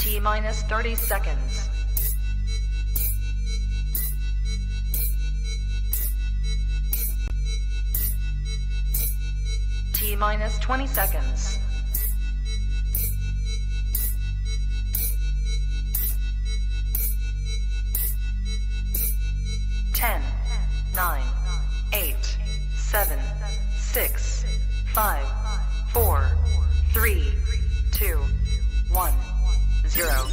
T minus 30 seconds. T minus 20 seconds. 10, 9, 8, 7, 6, 5, 4, 3, 2, 1, 0.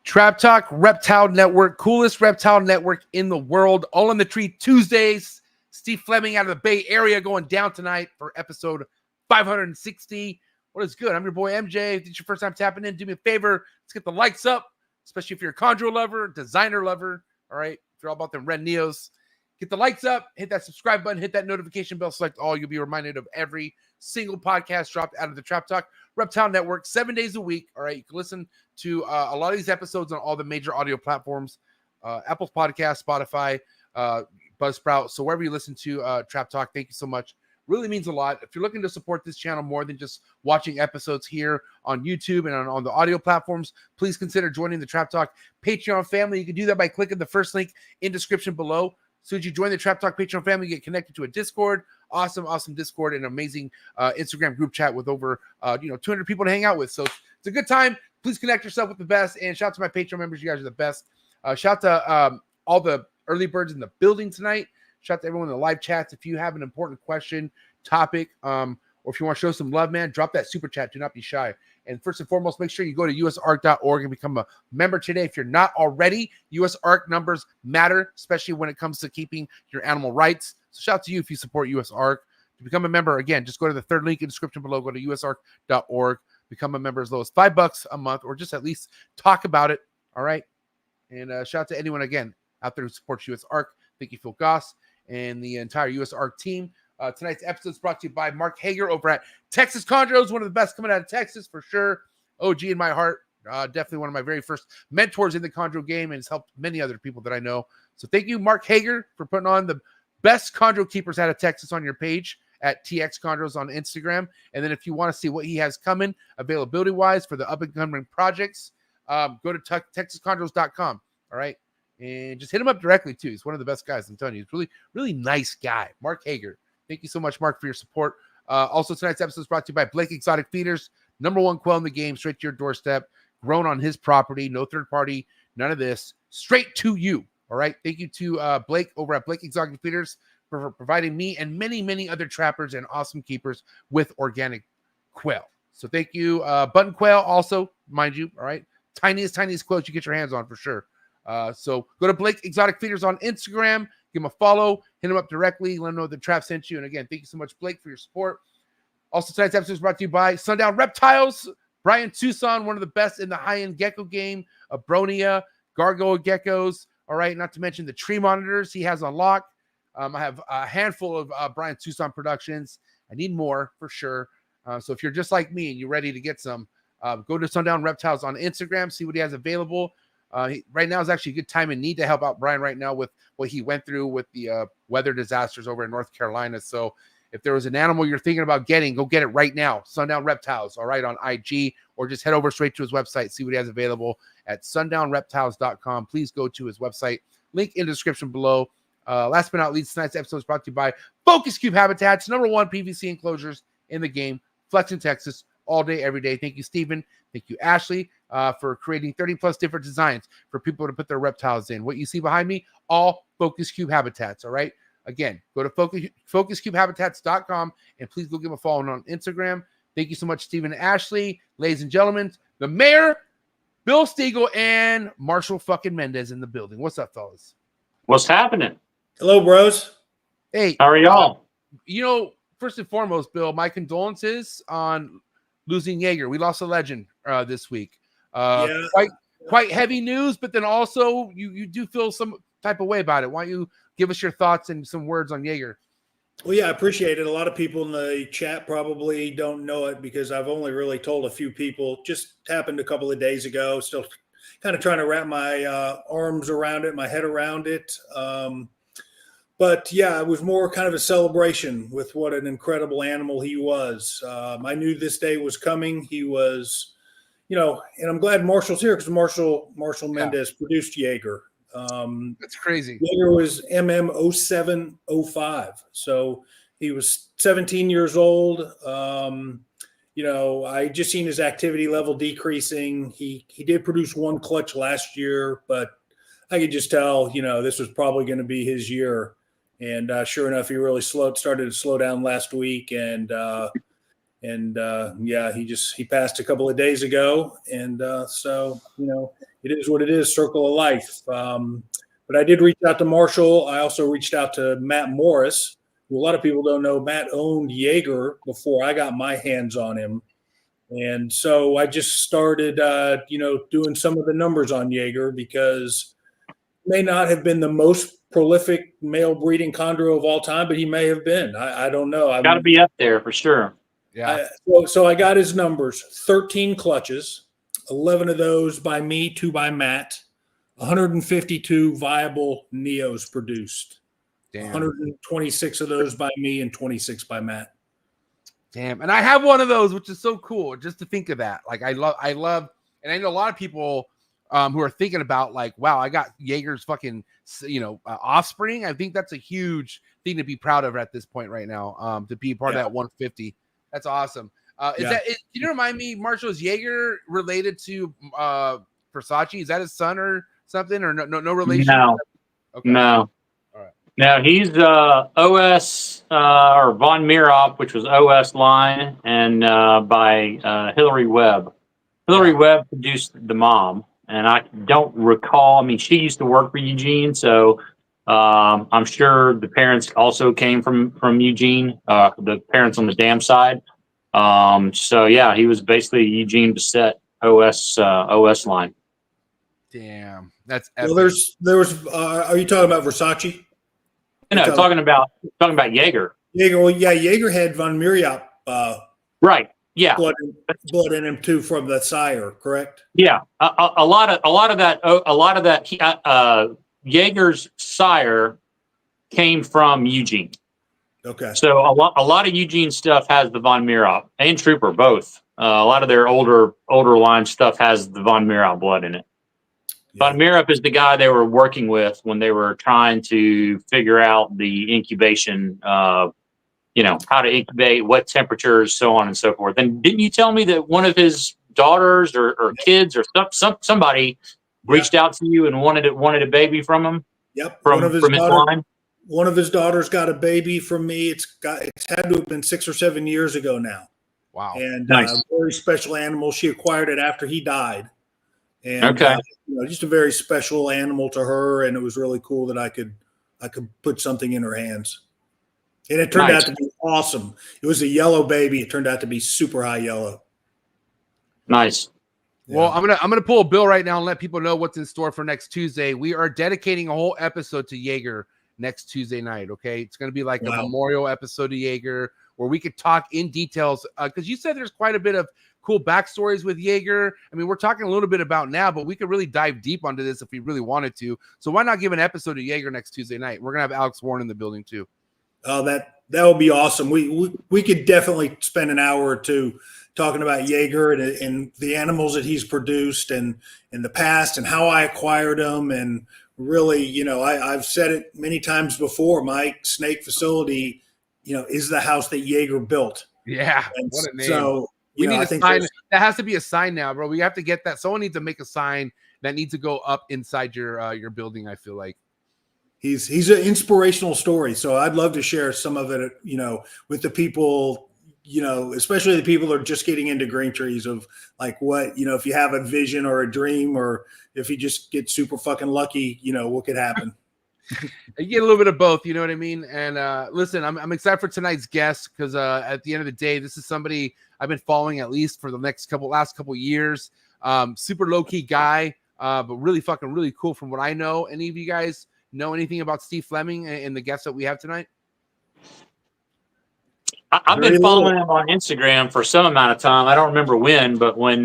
Trap Talk Reptile Network, coolest reptile network in the world. All in the Tree Tuesdays. Steve Fleming out of the Bay Area going down tonight for episode 560. What is good? I'm your boy MJ. If it's your first time tapping in, do me a favor. Let's get the likes up, especially if you're a chondro lover, designer lover. All right. If you're all about them red Neos, get the likes up, hit that subscribe button, hit that notification bell, select all. You'll be reminded of every single podcast dropped out of the Trap Talk Reptile Network 7 days a week. All right. You can listen to a lot of these episodes on all the major audio platforms, Apple Podcasts, Spotify, Buzzsprout. So wherever you listen to Trap Talk, thank you so much. Really means a lot. If you're looking to support this channel more than just watching episodes here on YouTube and on the audio platforms, please consider joining the Trap Talk Patreon family. You can do that by clicking the first link in description below. So as you join the Trap Talk Patreon family, you get connected to a Discord, awesome Discord, and amazing Instagram group chat with over 200 people to hang out with. So it's a good time. Please connect yourself with the best. And shout out to my Patreon members. You guys are the best. Shout out to all the early birds in the building tonight. Shout out to everyone in the live chats. If you have an important question, topic, or if you want to show some love, man, drop that super chat. Do not be shy. And first and foremost, make sure you go to usarc.org and become a member today. If you're not already, USARC numbers matter, especially when it comes to keeping your animal rights. So shout out to you if you support USARC. To become a member, again, just go to the third link in the description below. Go to usarc.org. Become a member as low as $5 a month, or just at least talk about it. All right. And shout out to anyone, again, out there who supports USARC. Thank you, Phil Goss, and the entire USARC team. Tonight's episode is brought to you by Mark Hager over at Texas Chondros, one of the best coming out of Texas for sure. OG in my heart. Definitely one of my very first mentors in the chondro game, and has helped many other people that I know. So thank you, Mark Hager, for putting on the best chondro keepers out of Texas on your page at TX Chondros on Instagram. And then if you want to see what he has coming availability-wise for the up-and-coming projects, go to texaschondros.com. All right? And just hit him up directly, too. He's one of the best guys, I'm telling you. He's really, really nice guy. Mark Hager. Thank you so much, Mark, for your support. Also, tonight's episode is brought to you by Blake Exotic Feeders, #1 quail in the game, straight to your doorstep, grown on his property, no third party, none of this, straight to you. All right. Thank you to Blake over at Blake Exotic Feeders for providing me and many, many other trappers and awesome keepers with organic quail. So thank you. Button quail also, mind you. All right. Tiniest quails you get your hands on for sure. So go to Blake Exotic Feeders on Instagram. Give him a follow, hit him up directly, let him know the trap sent you. And again, thank you so much, Blake, for your support. Also, tonight's episode is brought to you by SUNDOWN Reptiles. Brian Tucson, one of the best in the high-end gecko game, Abronia, gargoyle geckos. All right, not to mention the tree monitors he has on lock. I have a handful of Brian Tucson productions. I need more for sure. So if you're just like me and you're ready to get some, go to SUNDOWN Reptiles on Instagram, see what he has available. Right now is actually a good time and need to help out Brian right now with what he went through with the weather disasters over in North Carolina. So if there was an animal you're thinking about getting, go get it right now. SUNDOWN Reptiles, all right, on IG, or just head over straight to his website, see what he has available at sundownreptiles.com. Please go to his website, link in the description below. Last but not least, tonight's episode is brought to you by Focus Cube Habitats, #1 PVC enclosures in the game, Flexing, Texas, all day, every day. Thank you, Stephen. Thank you, Ashley, for creating 30+ different designs for people to put their reptiles in. What you see behind me, all Focus Cube Habitats, all right? Again, go to focuscubehabitats.com, and please go give him a follow on Instagram. Thank you so much, Stephen and Ashley. Ladies and gentlemen, the mayor, Bill Stiegel, and Marshall fucking Mendez in the building. What's up, fellas? What's happening? Hello, bros. Hey. How are y'all? First and foremost, Bill, my condolences on losing Jagger. We lost a legend this week. Quite heavy news, but then also you do feel some type of way about it. Why don't you give us your thoughts and some words on Jagger? Well, yeah, I appreciate it. A lot of people in the chat probably don't know it because I've only really told a few people. Just happened a couple of days ago. Still kind of trying to wrap my arms around it, my head around it. But yeah, it was more kind of a celebration with what an incredible animal he was. I knew this day was coming. He was, and I'm glad Marshall's here because Marshall Mendez produced Jagger. That's crazy. Jagger was MM0705. So he was 17 years old. I just seen his activity level decreasing. He did produce one clutch last year, but I could just tell, this was probably going to be his year. And sure enough, he really started to slow down last week. And he passed a couple of days ago. And so, it is what it is, circle of life. But I did reach out to Marshall. I also reached out to Matt Morris, who a lot of people don't know. Matt owned Jagger before I got my hands on him. And so I just started, doing some of the numbers on Jagger because he may not have been the most prolific male breeding chondro of all time, but he may have been. I don't know. Got to be up there for sure. Yeah. So I got his numbers: 13 clutches, 11 of those by me, 2 by Matt, 152 viable neos produced. Damn. 126 of those by me and 26 by Matt. Damn. And I have one of those, which is so cool just to think of that. Like I love, and I know a lot of people who are thinking about like, wow, I got Jaeger's fucking, offspring. I think that's a huge thing to be proud of at this point right now. To be part of that 150. That's awesome. Can you remind me, Marshall, is Jagger related to Versace? Is that his son or something, or no relation? No. Okay. No. All right. Now he's OS or Von Mierop, which was OS line, and by Hillary Webb. Hillary Webb produced the mom, and I don't recall. I mean, she used to work for Eugene, so I'm sure the parents also came from Eugene. The parents on the dam side. So yeah, he was basically Eugene Bissett OS line. Damn, that's epic. Well, there was. Are you talking about Versace? No, talking about Jagger. Jagger, well, yeah, Jagger had Von Mierop. Right. Yeah. Blood in him too from the sire, correct? Yeah. A lot of that. Jaeger's sire came from Eugene. Okay. So a lot of Eugene stuff has the Von Mierop and Trooper both. A lot of their older line stuff has the Von Mierop blood in it. Yeah. Von Mierop is the guy they were working with when they were trying to figure out the incubation, how to incubate, what temperatures, so on and so forth. And didn't you tell me that one of his daughters or kids or somebody reached out to you and wanted a baby from him? Yep. From his line? One of his daughters got a baby from me. It's had to have been 6 or 7 years ago now. Wow. And nice. A very special animal. She acquired it after he died. And okay. Just a very special animal to her, and it was really cool that I could put something in her hands. And it turned out to be awesome. It was a yellow baby. It turned out to be super high yellow. Nice. Well, I'm gonna pull a bill right now and let people know what's in store for next Tuesday. We are dedicating a whole episode to Jagger next Tuesday night. Okay, it's gonna be like a memorial episode to Jagger where we could talk in details because you said there's quite a bit of cool backstories with Jagger. I mean, we're talking a little bit about now, but we could really dive deep onto this if we really wanted to. So why not give an episode to Jagger next Tuesday night? We're gonna have Alex Warren in the building too. Oh, that would be awesome. We could definitely spend an hour or two talking about Jagger and the animals that he's produced and in the past and how I acquired them. And really, I've said it many times before, my snake facility, is the house that Jagger built. Yeah. And what a name. So we need a sign. That has to be a sign now, bro. We have to get that. Someone needs to make a sign that needs to go up inside your building, I feel like. He's an inspirational story. So I'd love to share some of it, with the people, especially the people that are just getting into green trees of like what, if you have a vision or a dream, or if you just get super fucking lucky, what could happen. You get a little bit of both, you know what I mean? And listen, I'm excited for tonight's guest because at the end of the day, this is somebody I've been following at least for the last couple years. Super low-key guy, but really cool from what I know. Any of you guys know anything about Steve Fleming and the guests that we have tonight? I've been following him on Instagram for some amount of time. I don't remember when, but when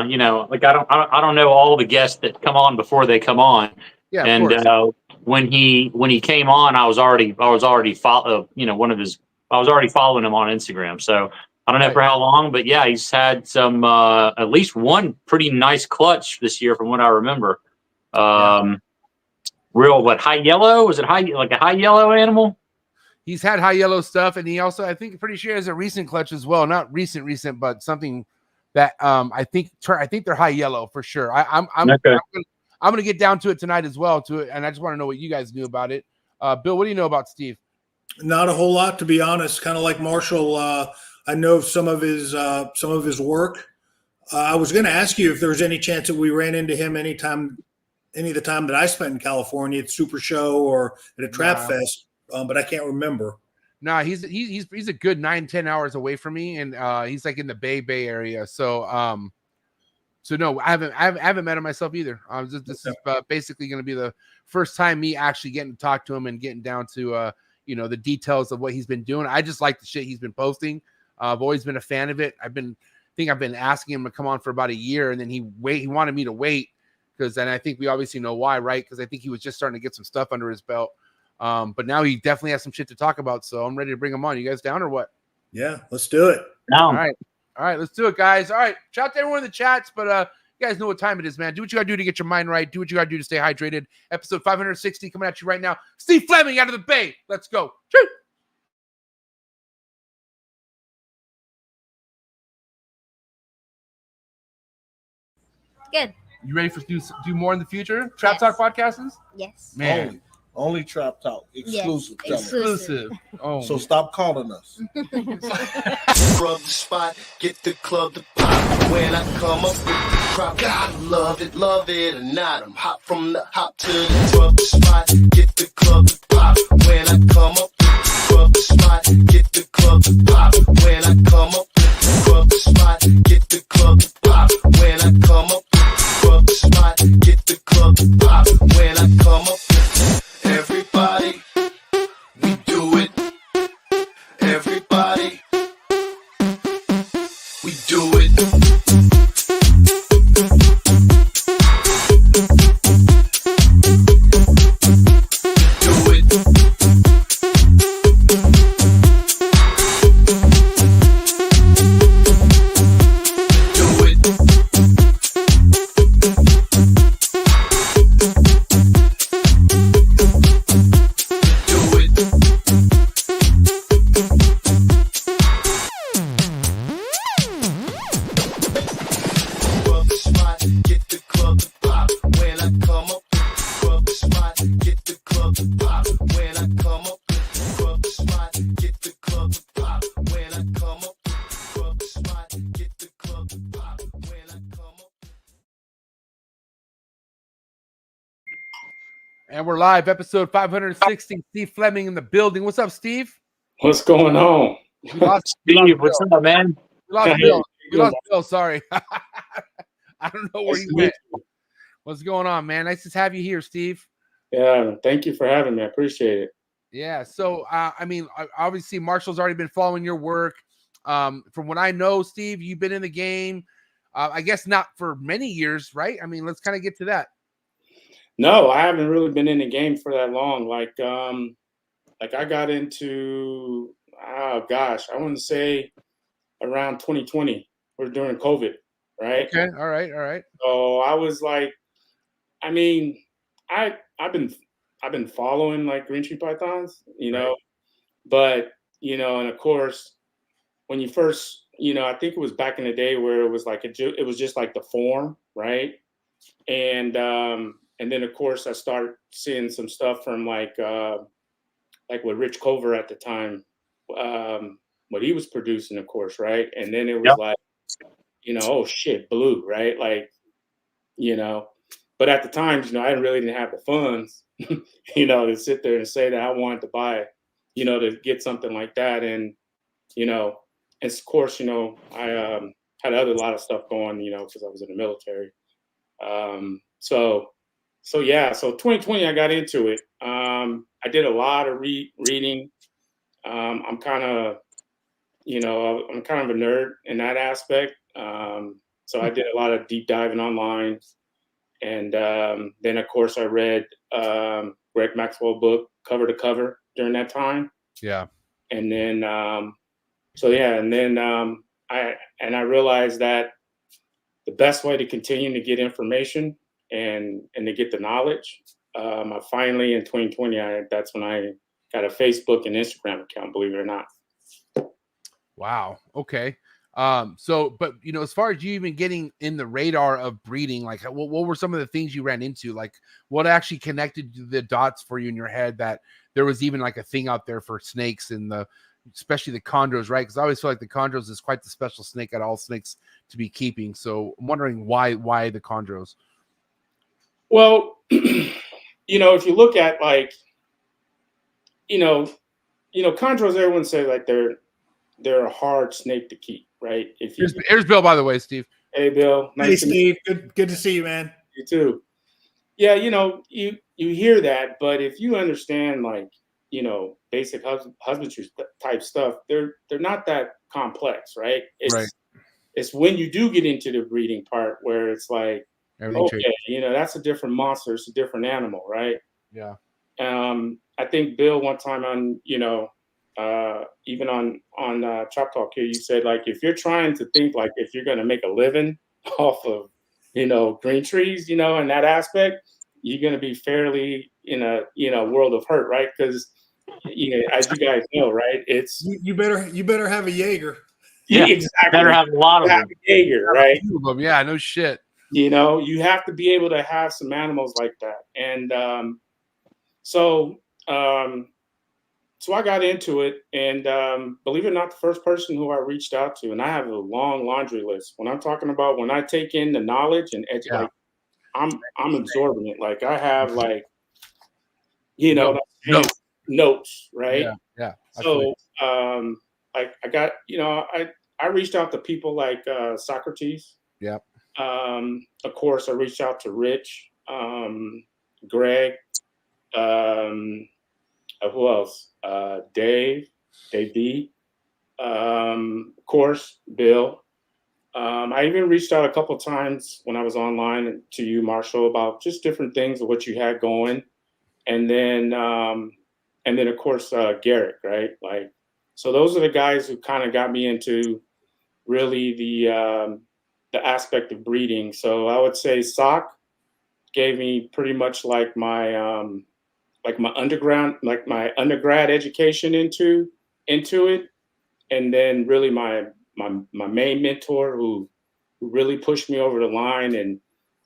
you know, like I don't know all the guests that come on before they come on. Yeah, of And course. when he came on, I was already follow you know one of his. I was already following him on Instagram. So I don't know Right. for how long, but yeah, he's had some at least one pretty nice clutch this year from what I remember. Real high yellow? Was it like a high yellow animal? He's had high yellow stuff, and he also, I think, pretty sure has a recent clutch as well. Not recent, but something that I think they're high yellow for sure. I'm gonna get down to it tonight as well and I just want to know what you guys knew about it. Bill, what do you know about Steve? Not a whole lot, to be honest. Kind of like Marshall, I know some of his work. I was going to ask you if there was any chance that we ran into him any of the time that I spent in California at Super Show or at a Trap Fest, but I can't remember. Nah, he's a good 9-10 hours away from me, and he's like in the Bay area. So so no, I haven't met him myself either. This is basically going to be the first time me actually getting to talk to him and getting down to you know, the details of what he's been doing. I just like the shit he's been posting. I've always been a fan of it. I've been asking him to come on for about a year, and then he wanted me to wait because then I think we obviously know why, right? Because I think he was just starting to get some stuff under his belt. But now he definitely has some shit to talk about, so I'm ready to bring him on. You guys down or what? Yeah, let's do it. All right, let's do it, guys. All right, shout out to everyone in the chats, but you guys know what time it is, man. Do what you gotta do to get your mind right. Do what you gotta do to stay hydrated. Episode 560 coming at you right now. Steve Fleming out of the Bay. Let's go. Choo! Good. You ready for do more in the future? Trap Talk podcasts? Yes. Man. Only Trap Talk. Exclusive. Yes. Exclusive. Oh. So stop calling us. Rub the spot, get the club to pop. When I come up with the crowd, God, love it or not. I'm hot from the hop to the rub the spot, get the club to pop. When I come up with the rub the spot, get the club to pop. When I come up with the rub the spot, get the club to pop. When I come up with the rub the spot, get the club to pop. When I come up with everybody, we do it. Everybody, we do it. Do it. Do it. Do it. Rub the spot, get the club to pop. When I come up with the rub the spot, get the club to pop. When I come up with the rub the spot, get the club to pop. When I come up with the rub the spot, get the club to pop. When I come up. And we're live, episode 560. Steve Fleming in the building. What's up, Steve? What's going on? We lost Steve, what's Bill. up, man? We lost Bill. We lost Bill. Sorry. I don't know where Nice he to went. meet you. What's going on, man? Nice to have you here, Steve. Yeah, thank you for having me. I appreciate it. Yeah. So, I mean, obviously, Marshall's already been following your work. From what I know, Steve, you've been in the game. I guess not for many years, right? I mean, let's kind of get to that. No, I haven't really been in the game for that long. Like I got into, oh gosh, I want to say around 2020 or during COVID, right? Okay. All right. So I was like, I mean, I've been following like green tree pythons, you know, but you know, and of course, when you first, you know, I think it was back in the day where it was like it was just like the form, right? And then of course I started seeing some stuff from like with Rich Cover at the time, what he was producing, of course, right? And then it was like, you know, oh shit, blue, right? Like, you know, but at the time, you know, I really didn't have the funds, you know, to sit there and say that I wanted to buy, you know, to get something like that. And, you know, and of course, you know, I had a lot of stuff going, you know, because I was in the military. So yeah, so 2020, I got into it. I did a lot of reading. I'm kind of I'm kind of a nerd in that aspect. So I did a lot of deep diving online. And then, of course, I read Greg Maxwell's book cover to cover during that time. Yeah. And then, I realized that the best way to continue to get information and to get the knowledge, I finally in 2020, that's when I got a Facebook and Instagram account, believe it or not. Wow. Okay. But as far as you even getting in the radar of breeding, like what were some of the things you ran into? Like what actually connected the dots for you in your head that there was even like a thing out there for snakes and especially the chondros, right? Because I always feel like the chondros is quite the special snake out of all snakes to be keeping. So I'm wondering why the chondros? Well, if you look at chondros, everyone say like they're a hard snake to keep, right? Here's Bill, by the way, Steve. Hey, Bill. Nice Steve. Good to see you, man. You too. Yeah, you hear that, but if you understand basic husbandry type stuff, they're not that complex, right? It's when you do get into the breeding part where it's like, okay, that's a different monster, it's a different animal, right? Yeah. I think Bill one time on even on Chop Talk here, you said like if you're trying to think like if you're going to make a living off of green trees, in that aspect, you're going to be fairly in a world of hurt, right? Because as you guys know, right, it's you better have a Jaeger. Yeah, exactly. Better have a lot of them. Jaeger, right? Yeah, no shit. You have to be able to have some animals like that, and so I got into it, and believe it or not, the first person who I reached out to, and I have a long laundry list. When I'm talking about when I take in the knowledge and educate, I'm absorbing it. Like I have notes, right? Yeah. So I got I reached out to people like Socrates. Yeah. Of course, I reached out to Rich, Greg. Who else? Dave D. Of course, Bill. I even reached out a couple of times when I was online to you, Marshall, about just different things of what you had going, and then of course Garrett, right? Like, so those are the guys who kind of got me into really the aspect of breeding. So I would say Sock gave me pretty much like my undergrad education into it, and then really my main mentor who really pushed me over the line, and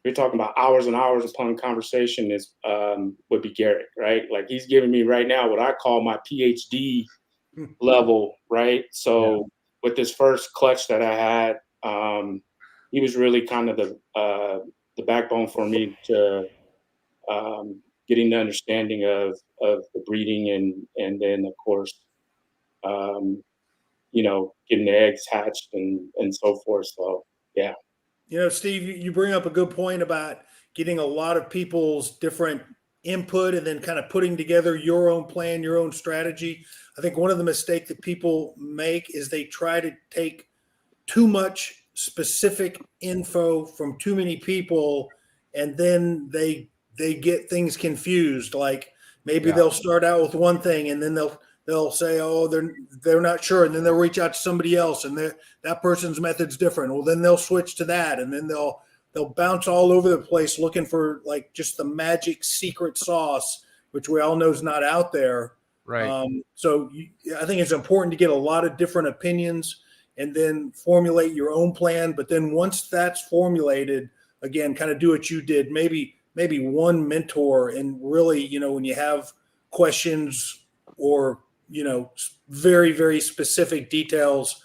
we're talking about hours and hours upon conversation is would be Garrett, right? Like he's giving me right now what I call my PhD level, right? So with this first clutch that I had, he was really kind of the backbone for me to getting the understanding of the breeding and then of course, getting the eggs hatched and so forth. So, yeah. Steve, you bring up a good point about getting a lot of people's different input and then kind of putting together your own plan, your own strategy. I think one of the mistakes that people make is they try to take too much specific info from too many people, and then they get things confused. Like maybe they'll start out with one thing and then they'll say, oh, they're not sure. And then they'll reach out to somebody else and that person's method's different. Well, then they'll switch to that. And then they'll bounce all over the place looking for like just the magic secret sauce, which we all know is not out there. Right. I think it's important to get a lot of different opinions and then formulate your own plan. But then once that's formulated, again, kind of do what you did, maybe one mentor, and really, when you have questions or, very, very specific details,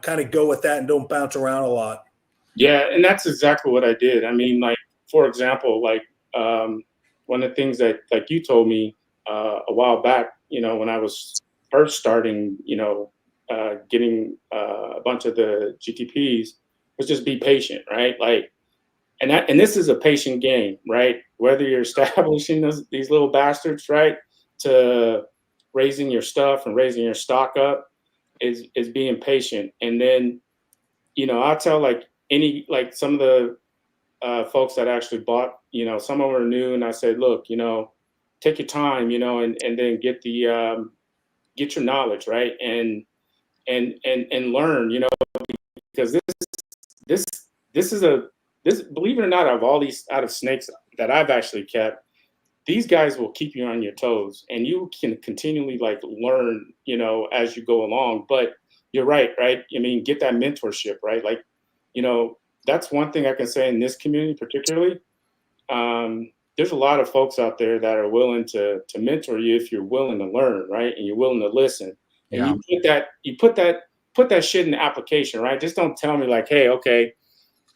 kind of go with that and don't bounce around a lot. Yeah. And that's exactly what I did. I mean, like, for example, like one of the things that like you told me a while back, when I was first starting, getting a bunch of the GTPs was just be patient, right? Like, and this is a patient game, right? Whether you're establishing these little bastards, right, to raising your stuff and raising your stock up, is being patient. And then, you know, I'll tell like some of the folks that actually bought, you know, some of them are new, and I said, look, you know, take your time, you know, and then get your knowledge, right, and learn, you know, because this believe it or not, out of snakes that I've actually kept, these guys will keep you on your toes, and you can continually like learn, you know, as you go along. But you're right? I mean, get that mentorship, right? Like, you know, that's one thing I can say in this community particularly. There's a lot of folks out there that are willing to mentor you if you're willing to learn, right? And you're willing to listen. And you put that shit in the application, right? Just don't tell me like, hey, okay,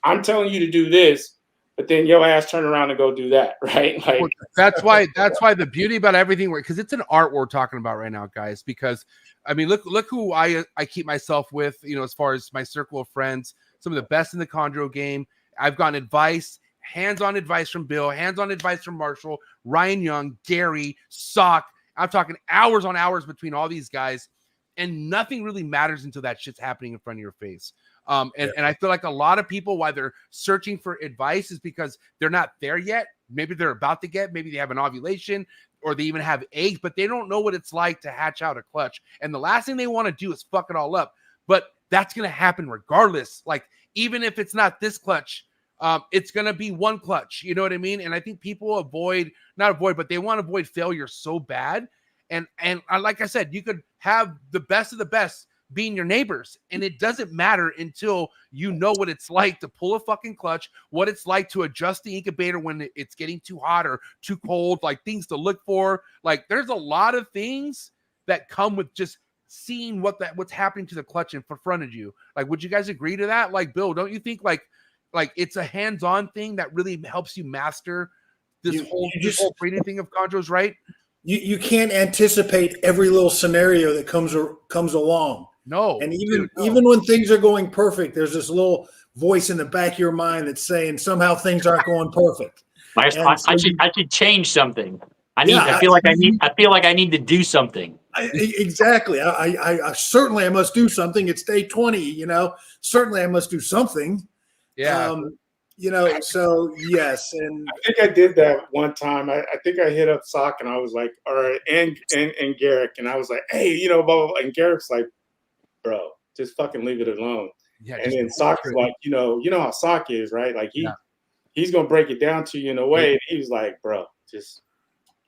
I'm telling you to do this, but then your ass turn around and go do that, right? Like that's why the beauty about everything, because it's an art we're talking about right now, guys. Because I mean, look who I keep myself with, you know, as far as my circle of friends, some of the best in the chondro game. I've gotten advice, hands-on advice from Bill, hands-on advice from Marshall, Ryan Young, Gary, Sock. I'm talking hours on hours between all these guys, and nothing really matters until that shit's happening in front of your face. And I feel like a lot of people, why they're searching for advice, is because they're not there yet. Maybe they're about to get, maybe they have an ovulation, or they even have eggs, but they don't know what it's like to hatch out a clutch. And the last thing they want to do is fuck it all up. But that's going to happen regardless. Like, even if it's not this clutch, it's going to be one clutch. You know what I mean? And I think people but they want to avoid failure so bad. And like I said, you could have the best of the best being your neighbors, and it doesn't matter until you know what it's like to pull a fucking clutch, what it's like to adjust the incubator when it's getting too hot or too cold, like things to look for. Like, there's a lot of things that come with just seeing what's happening to the clutch in front of you. Like, would you guys agree to that? Like, Bill, don't you think like it's a hands-on thing that really helps you master this whole breeding thing of chondros, right? You can't anticipate every little scenario that comes along. No. And even when things are going perfect, there's this little voice in the back of your mind that's saying somehow things aren't going perfect. I should change something. I feel like I need to do something. Exactly. I certainly I must do something. It's day 20, you know. Certainly I must do something. Yeah. You know, so yes. And I think I did that one time. I think I hit up Sock and I was like, all right, and Garrick, and I was like, hey, you know, blah, blah, blah. And Garrick's like, bro, just fucking leave it alone. Yeah, and then Sock's like, you know how Sock is, right? Like he's gonna break it down to you in a way. And he was like, bro, just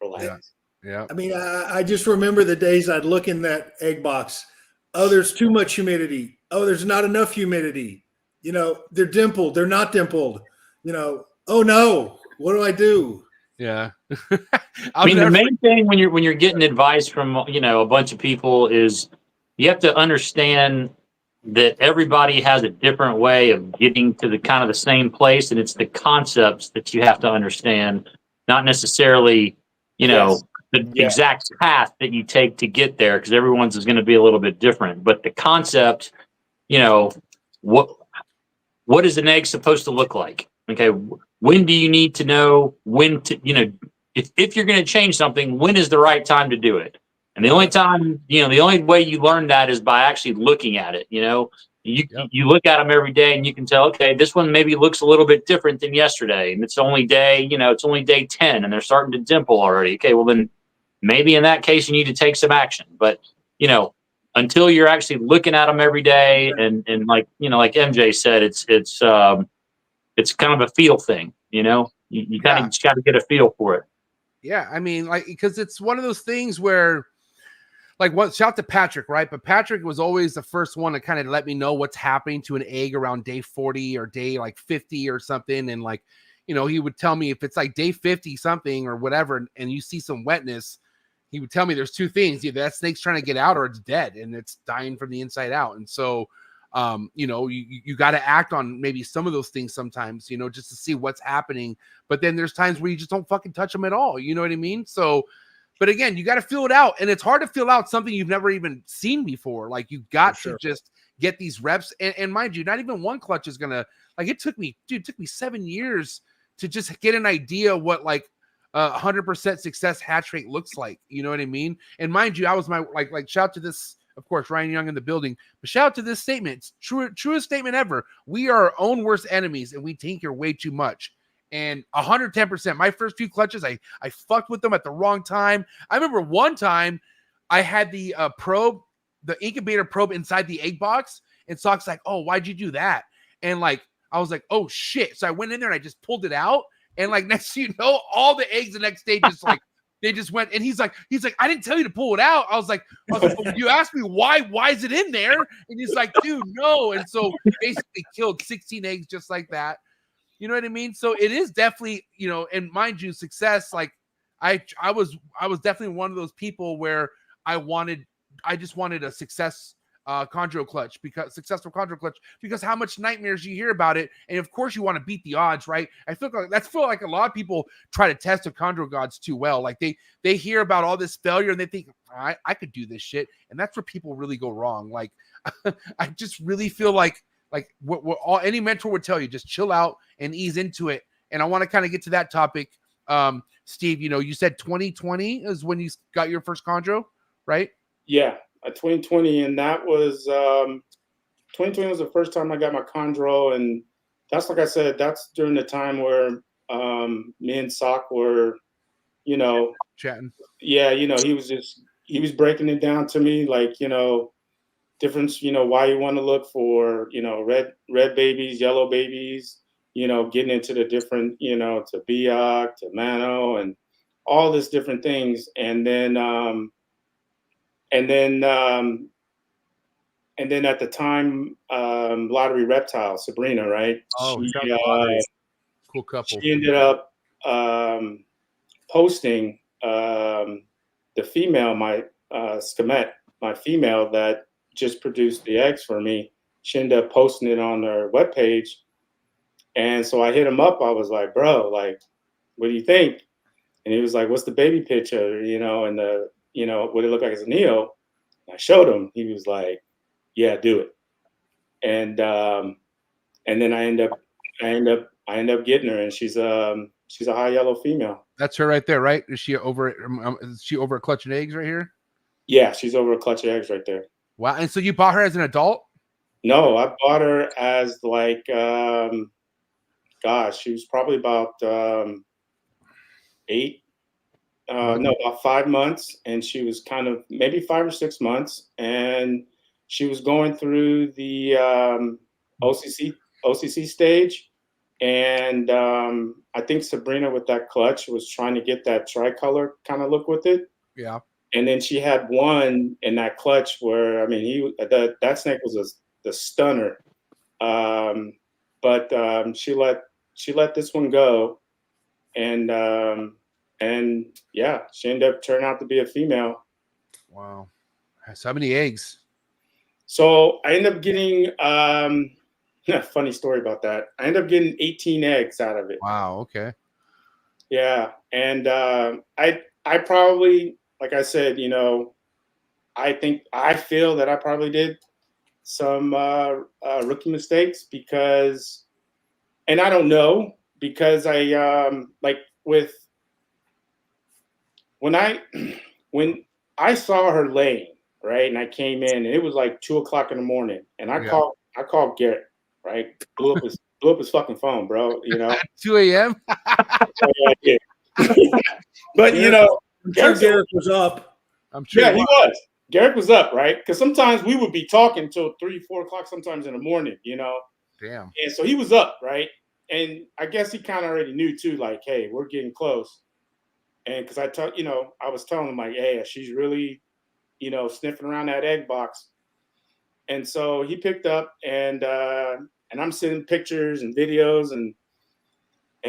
relax. Yeah. I mean, I just remember the days I'd look in that egg box. Oh, there's too much humidity. Oh, there's not enough humidity. You know, they're dimpled. They're not dimpled. You know, oh no, what do I do? Yeah. I mean, the main thing when you're getting advice from, you know, a bunch of people is you have to understand that everybody has a different way of getting to the kind of the same place, and it's the concepts that you have to understand, not necessarily, you know, the exact path that you take to get there, because everyone's is going to be a little bit different. But the concept, you know, what is an egg supposed to look like? Okay, when do you need to know when to, you know, if you're going to change something, when is the right time to do it? And the only time, you know, the only way you learn that is by actually looking at it. You know, you look at them every day and you can tell, okay, this one maybe looks a little bit different than yesterday. And it's only day 10 and they're starting to dimple already. Okay, well then maybe in that case you need to take some action. But, you know, until you're actually looking at them every day and like, you know, like MJ said, it's kind of a feel thing, you know, you kind of just got to get a feel for it. Yeah. I mean, like, because it's one of those things where, like, shout out to Patrick, right? But Patrick was always the first one to kind of let me know what's happening to an egg around day 40 or day like 50 or something. And like, you know, he would tell me if it's like day 50 something or whatever, and you see some wetness, he would tell me there's two things: either that snake's trying to get out or it's dead and it's dying from the inside out. And so, you know, you got to act on maybe some of those things sometimes, you know, just to see what's happening. But then there's times where you just don't fucking touch them at all. You know what I mean? So, but again, you got to feel it out, and it's hard to feel out something you've never even seen before. Like, you got to just get these reps. And mind you, not even one clutch is gonna, like, it took me 7 years to just get an idea what like 100% success hatch rate looks like. You know what I mean? And mind you, I was like shout out to this Of course, Ryan Young in the building. But shout out to this statement. It's truest statement ever. We are our own worst enemies, and we tinker way too much. And 110%. My first few clutches, I fucked with them at the wrong time. I remember one time I had the probe, the incubator probe inside the egg box, and Sock's like, "Oh, why'd you do that?" And like, I was like, "Oh shit!" So I went in there and I just pulled it out, and like next thing you know, all the eggs the next day just like. They just went, and he's like, I didn't tell you to pull it out. I was like, well, you asked me why is it in there? And he's like, dude, no. And so basically killed 16 eggs just like that. You know what I mean? So it is definitely, you know, and mind you, success. Like I was definitely one of those people where I just wanted a successful chondro clutch because how much nightmares you hear about it, and of course you want to beat the odds, right? I feel like a lot of people try to test the chondro gods too well. Like they hear about all this failure and they think I could do this shit, and that's where people really go wrong. Like I just really feel like what any mentor would tell you, just chill out and ease into it. And I want to kind of get to that topic. Steve, you know, you said 2020 is when you got your first chondro, right? Yeah. 2020, and that was 2020 was the first time I got my chondro, and that's, like I said, that's during the time where me and Sock were, you know, chatting. Yeah, you know, he was breaking it down to me, like, you know, difference, you know, why you want to look for, you know, red babies, yellow babies, you know, getting into the different, you know, to Biak, to Mano, and all this different things, and then at the time, Lottery Reptile, Sabrina, right? Oh, cool couple. She ended up posting the female, my Skemet, my female that just produced the eggs for me. She ended up posting it on her webpage. And so I hit him up. I was like, bro, like, what do you think? And he was like, what's the baby picture? You know, and you know, what it looked like as a Neo. I showed him. He was like, yeah, do it. And then I end up getting her, and she's a high yellow female. That's her right there, right? Is she over a clutch of eggs right here? Yeah, she's over a clutch of eggs right there. Wow. And so you bought her as an adult? No, I bought her as like gosh, she was probably about 5 months, and she was kind of maybe 5 or 6 months, and she was going through the OCC stage, and I think Sabrina with that clutch was trying to get that tricolor kind of look with it. Yeah. And then she had one in that clutch where, I mean, that snake was the stunner, but she let this one go, and yeah, she ended up turning out to be a female. Wow. So how many eggs? So I ended up getting funny story about that. I ended up getting 18 eggs out of it. Wow. Okay. Yeah, and I probably, like I said, you know, I feel that I probably did some rookie mistakes because, and I don't know, because I like with when I saw her laying, right, and I came in, and it was like 2 o'clock in the morning, and I called Garrett, right, blew up his fucking phone, bro, you know, at 2 a.m. But you know, Garrett was up. I'm sure. Yeah, he was. Garrett was up, right? Because sometimes we would be talking till 3, 4 o'clock, sometimes in the morning, you know. Damn. And so he was up, right? And I guess he kind of already knew too, like, hey, we're getting close. And because I was telling him like, hey, she's really, you know, sniffing around that egg box. And so he picked up, and I'm sending pictures and videos, and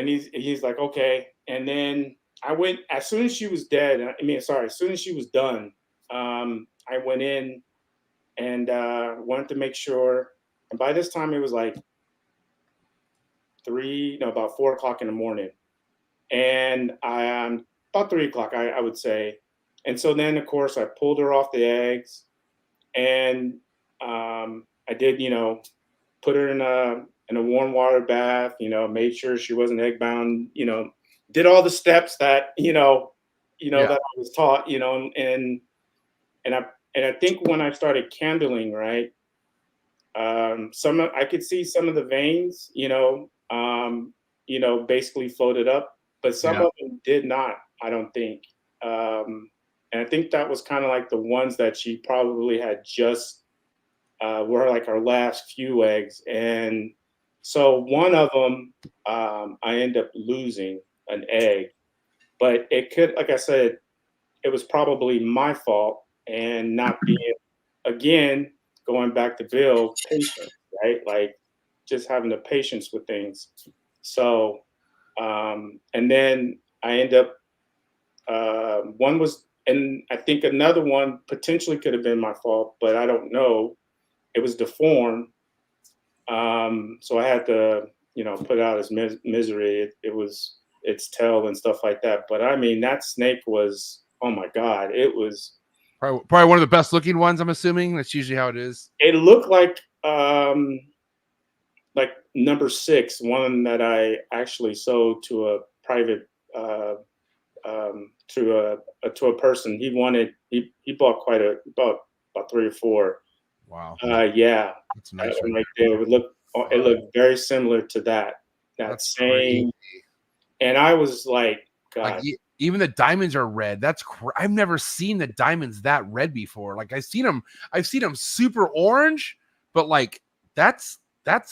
he's like, okay. And then I went as soon as she was dead. As soon as she was done, I went in and wanted to make sure. And by this time, it was like about 4 o'clock in the morning, and about 3 o'clock, I would say. And so then, of course, I pulled her off the eggs, and I did, you know, put her in a warm water bath, you know, made sure she wasn't egg bound, you know, did all the steps that, you know, that I was taught, you know, and I think when I started candling, right, I could see some of the veins, basically floated up, but some of them did not, I don't think. And I think that was kind of like the ones that she probably had just were like our last few eggs. And so one of them, I ended up losing an egg, but it could, like I said, it was probably my fault and not being, again, going back to Bill, patient, right? Like just having the patience with things. So, and then I end up, one was, and I think another one potentially could have been my fault, but I don't know. It was deformed. So I had to, put out his misery. It was its tail and stuff like that. But I mean, that snake was, oh my God, it was probably one of the best looking ones, I'm assuming. That's usually how it is. It looked like number 6, one that I actually sold to a private, to a person. He bought about 3 or 4. Wow. Yeah. That's nice. Right there. It looked very similar to that That's same. crazy. And I was like, God. Like, even the diamonds are red. That's I've never seen the diamonds that red before. Like I've seen them super orange, but like that's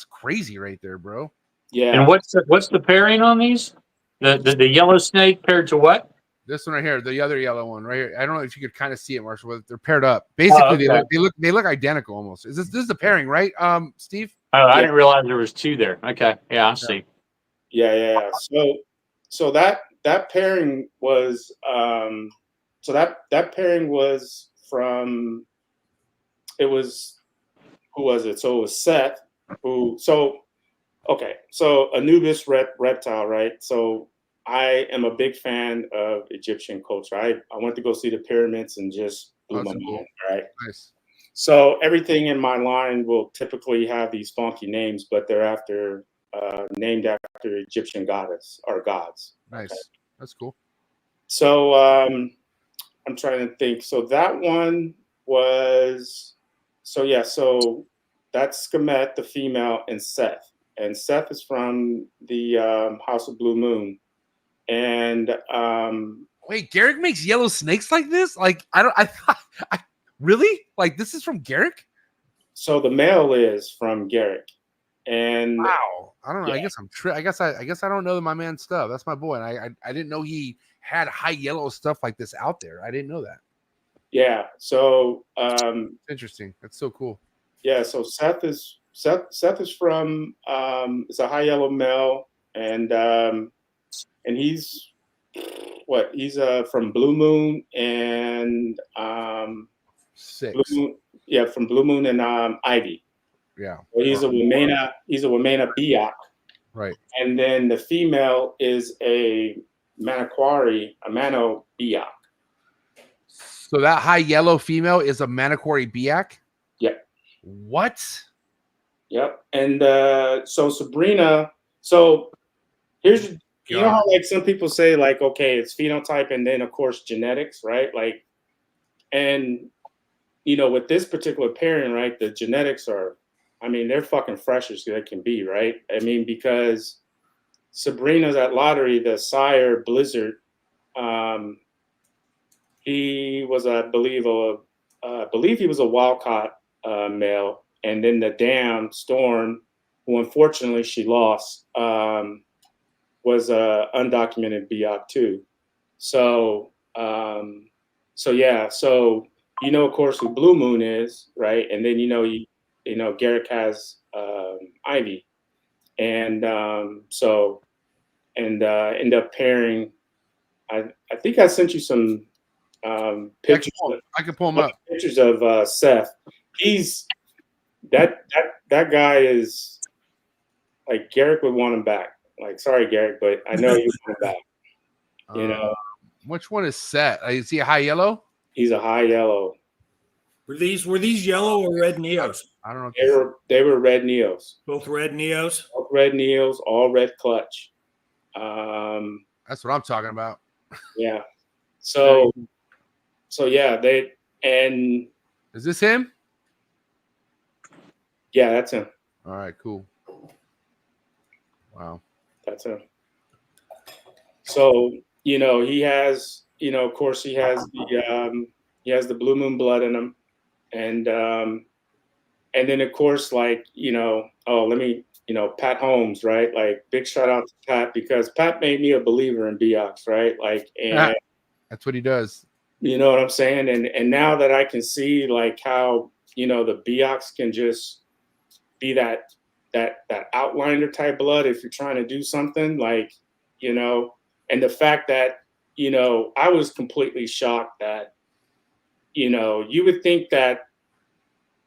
crazy right there, bro. Yeah. And what's the pairing on these? The yellow snake paired to what? This one right here, the other yellow one right here. I don't know if you could kind of see it, Marshall, but they're paired up. Basically, they look identical almost. This is the pairing, right? Steve? Oh, I didn't realize there was 2 there. Okay. Yeah, I see. Yeah. So that pairing was that pairing was from, who was it? So it was Seth, so Anubis Reptile, right? So I am a big fan of Egyptian culture. I went to go see the pyramids and just blew my mind, right? Nice. So everything in my line will typically have these funky names, but they're named after Egyptian goddess or gods. Nice. Okay. That's cool. So I'm trying to think. So that one was, so that's Skemet, the female, and Seth. And Seth is from the House of Blue Moon. And wait, Garrick makes yellow snakes like this? Like I really? Like this is from Garrick? So the male is from Garrick. And wow, I don't know. Yeah. I guess I don't know my man's stuff. That's my boy, and I didn't know he had high yellow stuff like this out there. I didn't know that. Yeah. So interesting. That's so cool. Yeah. So Seth is from it's a high yellow male, and he's from Blue Moon and 6. Blue Moon, yeah, from Blue Moon and Ivy. Yeah. So he's a Womena Biak. Right. And then the female is a Manokwari, a Mano Biak. So that high yellow female is a Manokwari Biak? Yep. What? Yep. And so Sabrina, so here's, you know how like some people say like, okay, it's phenotype and then of course genetics, right? Like, and with this particular pairing, right, the genetics are, I mean, they're fucking fresh as they can be, right? I mean, because Sabrina's at lottery, the sire Blizzard, he was, I believe he was a wild-caught male, and then the dam Storm, who unfortunately she lost, was a undocumented Biak too. So yeah, so of course who Blue Moon is, right? And then Garrick has Ivy, and end up pairing. I think I sent you some pictures. I can pull them up. Pictures of Seth. He's that guy is like, Garrick would want him back. Like, sorry, Garrick, but I know you want him back. Which one is Seth? Is he a high yellow? He's a high yellow. Were these yellow or red Neos? I don't know. They were red Neos. Both red Neos? Both red Neos, all red clutch. That's what I'm talking about. Yeah. So yeah, Is this him? Yeah, that's him. All right, cool. Wow. That's him. So, you know, he has, you know, of course he has the blue moon blood in him. And then of course, like, you know, let me, you know, Pat Holmes, right? Like, big shout out to Pat, because Pat made me a believer in Beox, right? Like, and that's what he does. You know what I'm saying? And now that I can see like how, you know, the Beox can just be that outliner type blood if you're trying to do something, like, you know, and the fact that, you know, I was completely shocked that, you know, you would think that,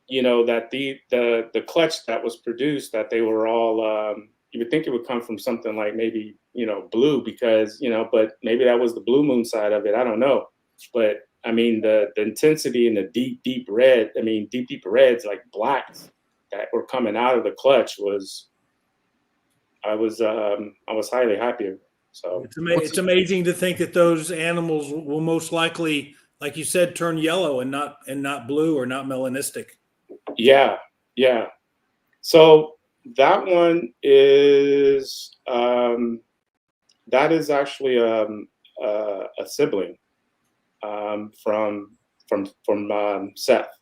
you know, that the clutch that was produced, that they were all, you would think it would come from something like maybe, you know, blue, because, you know, but maybe that was the blue moon side of it. I don't know. But I mean, the intensity and the deep red, I mean, deep reds, like blacks that were coming out of the clutch I was highly happy. So it's amazing to think that those animals will most likely, like you said, turn yellow and not blue or not melanistic. Yeah. So that one is that is actually a sibling from Seth,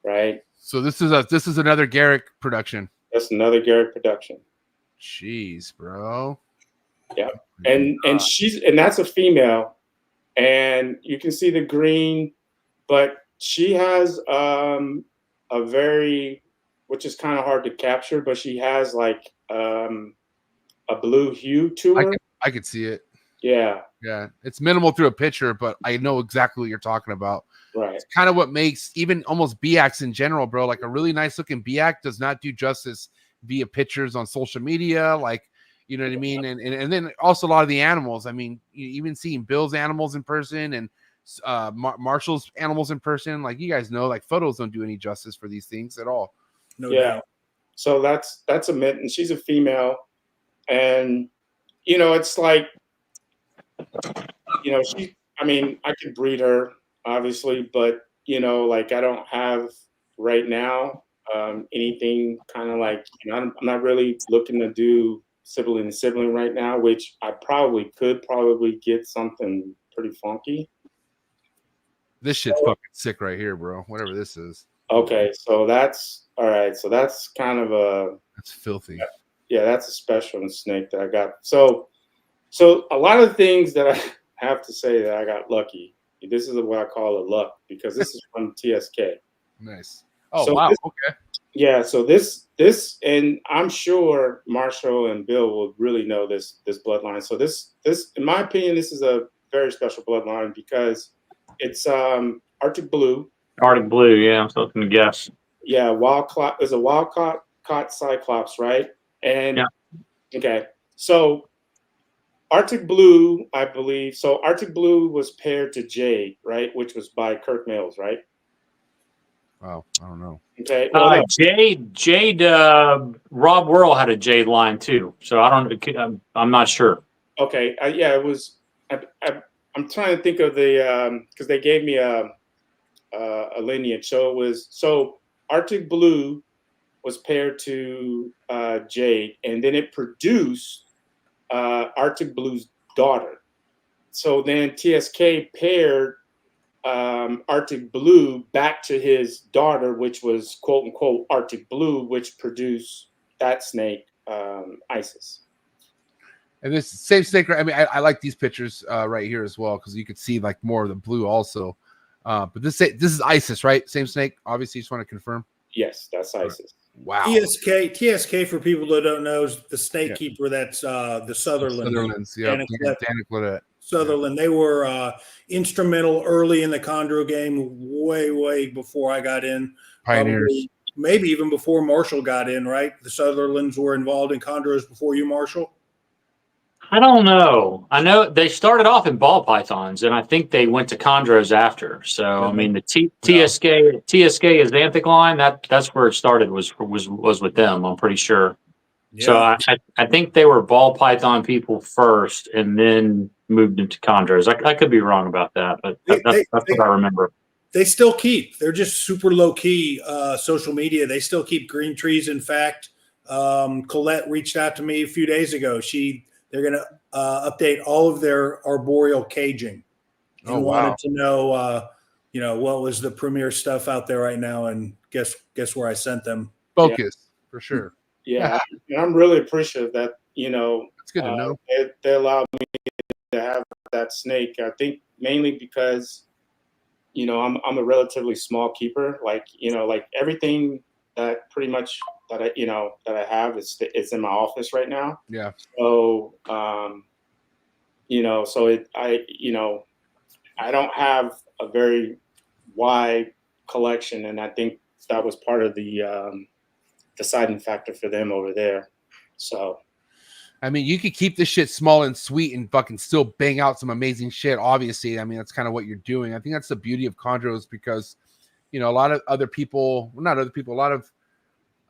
right? So this is another Garrick production. That's another Garrick production. Jeez, bro. Yeah, and that's a female, and you can see the green, but she has a very, which is kind of hard to capture, but she has like a blue hue to her. I could see it. Yeah. It's minimal through a picture, but I know exactly what you're talking about. Right. It's kind of what makes even almost BX in general, bro. Like a really nice looking BX does not do justice via pictures on social media. Like, you know what I mean? And then also a lot of the animals. I mean, even seeing Bill's animals in person and Marshall's animals in person, like, you guys know, like, photos don't do any justice for these things at all. No doubt. So that's a myth, and she's a female, and you know, it's like, you know, I mean, I could breed her obviously, but you know, like, I don't have right now anything kind of like, you know, I'm not really looking to do sibling to sibling right now, which I could get something pretty funky. This shit's fucking sick right here, bro. Whatever this is. Okay, so that's all right. So that's kind of that's filthy. Yeah, that's a special snake that I got. So a lot of things that I have to say that I got lucky. This is what I call a luck, because this is from TSK. Nice. Oh, so wow. Okay. Yeah. So this, and I'm sure Marshall and Bill will really know this bloodline. So this, in my opinion, this is a very special bloodline because it's Arctic Blue. Arctic Blue, yeah, I'm still going to guess. Yeah, is a wild caught Cyclops, right? And yeah. Okay, so Arctic Blue, I believe. So Arctic Blue was paired to Jade, right? Which was by Kirk Mills, right? Wow, I don't know. Okay. Well, Jade. Rob Whirl had a Jade line too, so I don't. I'm not sure. Okay. Yeah, it was. I'm trying to think of the because they gave me a lineage. So Arctic Blue was paired to Jade, and then it produced Arctic Blue's daughter. So then TSK paired Arctic Blue back to his daughter, which was quote unquote Arctic Blue, which produced that snake, Isis. And this same snake, I mean, I like these pictures right here as well, because you could see like more of the blue also. But this is Isis, right? Same snake. Obviously, you just want to confirm. Yes, that's Isis. Wow. TSK for people that don't know is the snake keeper. That's the Sutherland. Sutherlands, yeah. Sutherland. They were instrumental early in the Chondro game, way before I got in. Pioneers. Maybe even before Marshall got in, right? The Sutherlands were involved in Chondros before you, Marshall? I don't know. I know they started off in ball pythons, and I think they went to chondros after. So I mean, the TSK Xanthic line, that's where it started, was with them. I'm pretty sure. Yeah. So I think they were ball python people first, and then moved into chondros. I could be wrong about that, but that's what I remember. They still keep. They're just super low key social media. They still keep green trees. In fact, Colette reached out to me a few days ago. They're going to update all of their arboreal caging, and wanted to know, what was the premier stuff out there right now. And guess where I sent them? Focus for sure. Yeah, and I'm really appreciative that it's good to know. They allowed me to have that snake. I think mainly because I'm a relatively small keeper. Like everything that pretty much that I have is in my office right now. Yeah. So I don't have a very wide collection, and I think that was part of the deciding factor for them over there. So, I mean, you could keep this shit small and sweet and fucking still bang out some amazing shit. Obviously, I mean, that's kind of what you're doing. I think that's the beauty of chondros, because, a lot of other people, well, not other people, a lot of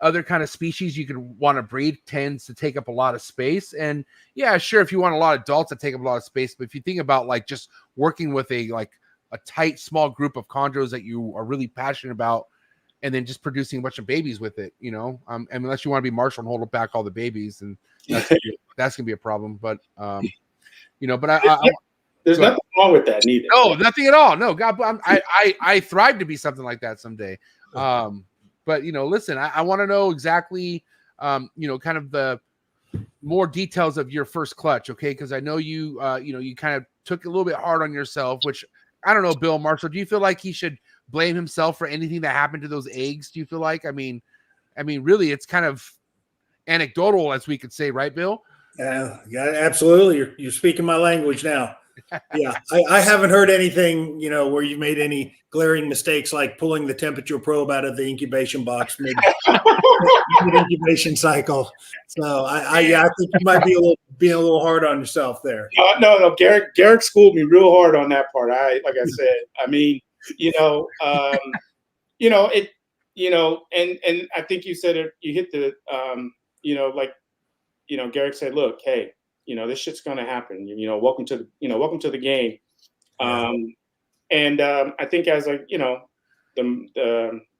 other kind of species you could want to breed tends to take up a lot of space. And yeah, sure, if you want a lot of adults that take up a lot of space, but if you think about like just working with a tight, small group of chondros that you are really passionate about, and then just producing a bunch of babies with it, unless you want to be Marshall and hold back all the babies, and that's gonna be a problem. But there's nothing wrong with that neither. No, nothing at all. No, God, I thrive to be something like that someday. But listen, I want to know exactly, kind of the more details of your first clutch, okay? Because I know you, you kind of took a little bit hard on yourself, which I don't know, Bill Marshall. Do you feel like he should blame himself for anything that happened to those eggs? Do you feel like, I mean, really, it's kind of anecdotal, as we could say, right, Bill? Yeah, absolutely. You're speaking my language now. Yeah, I haven't heard anything, where you made any glaring mistakes like pulling the temperature probe out of the incubation box mid incubation cycle. So I think you might be being a little hard on yourself there. No. Garrick schooled me real hard on that part. Like I said, I mean, and I think you said it. You hit the, Garrick said, look, hey. This shit's gonna happen. Welcome to the game. I think as I,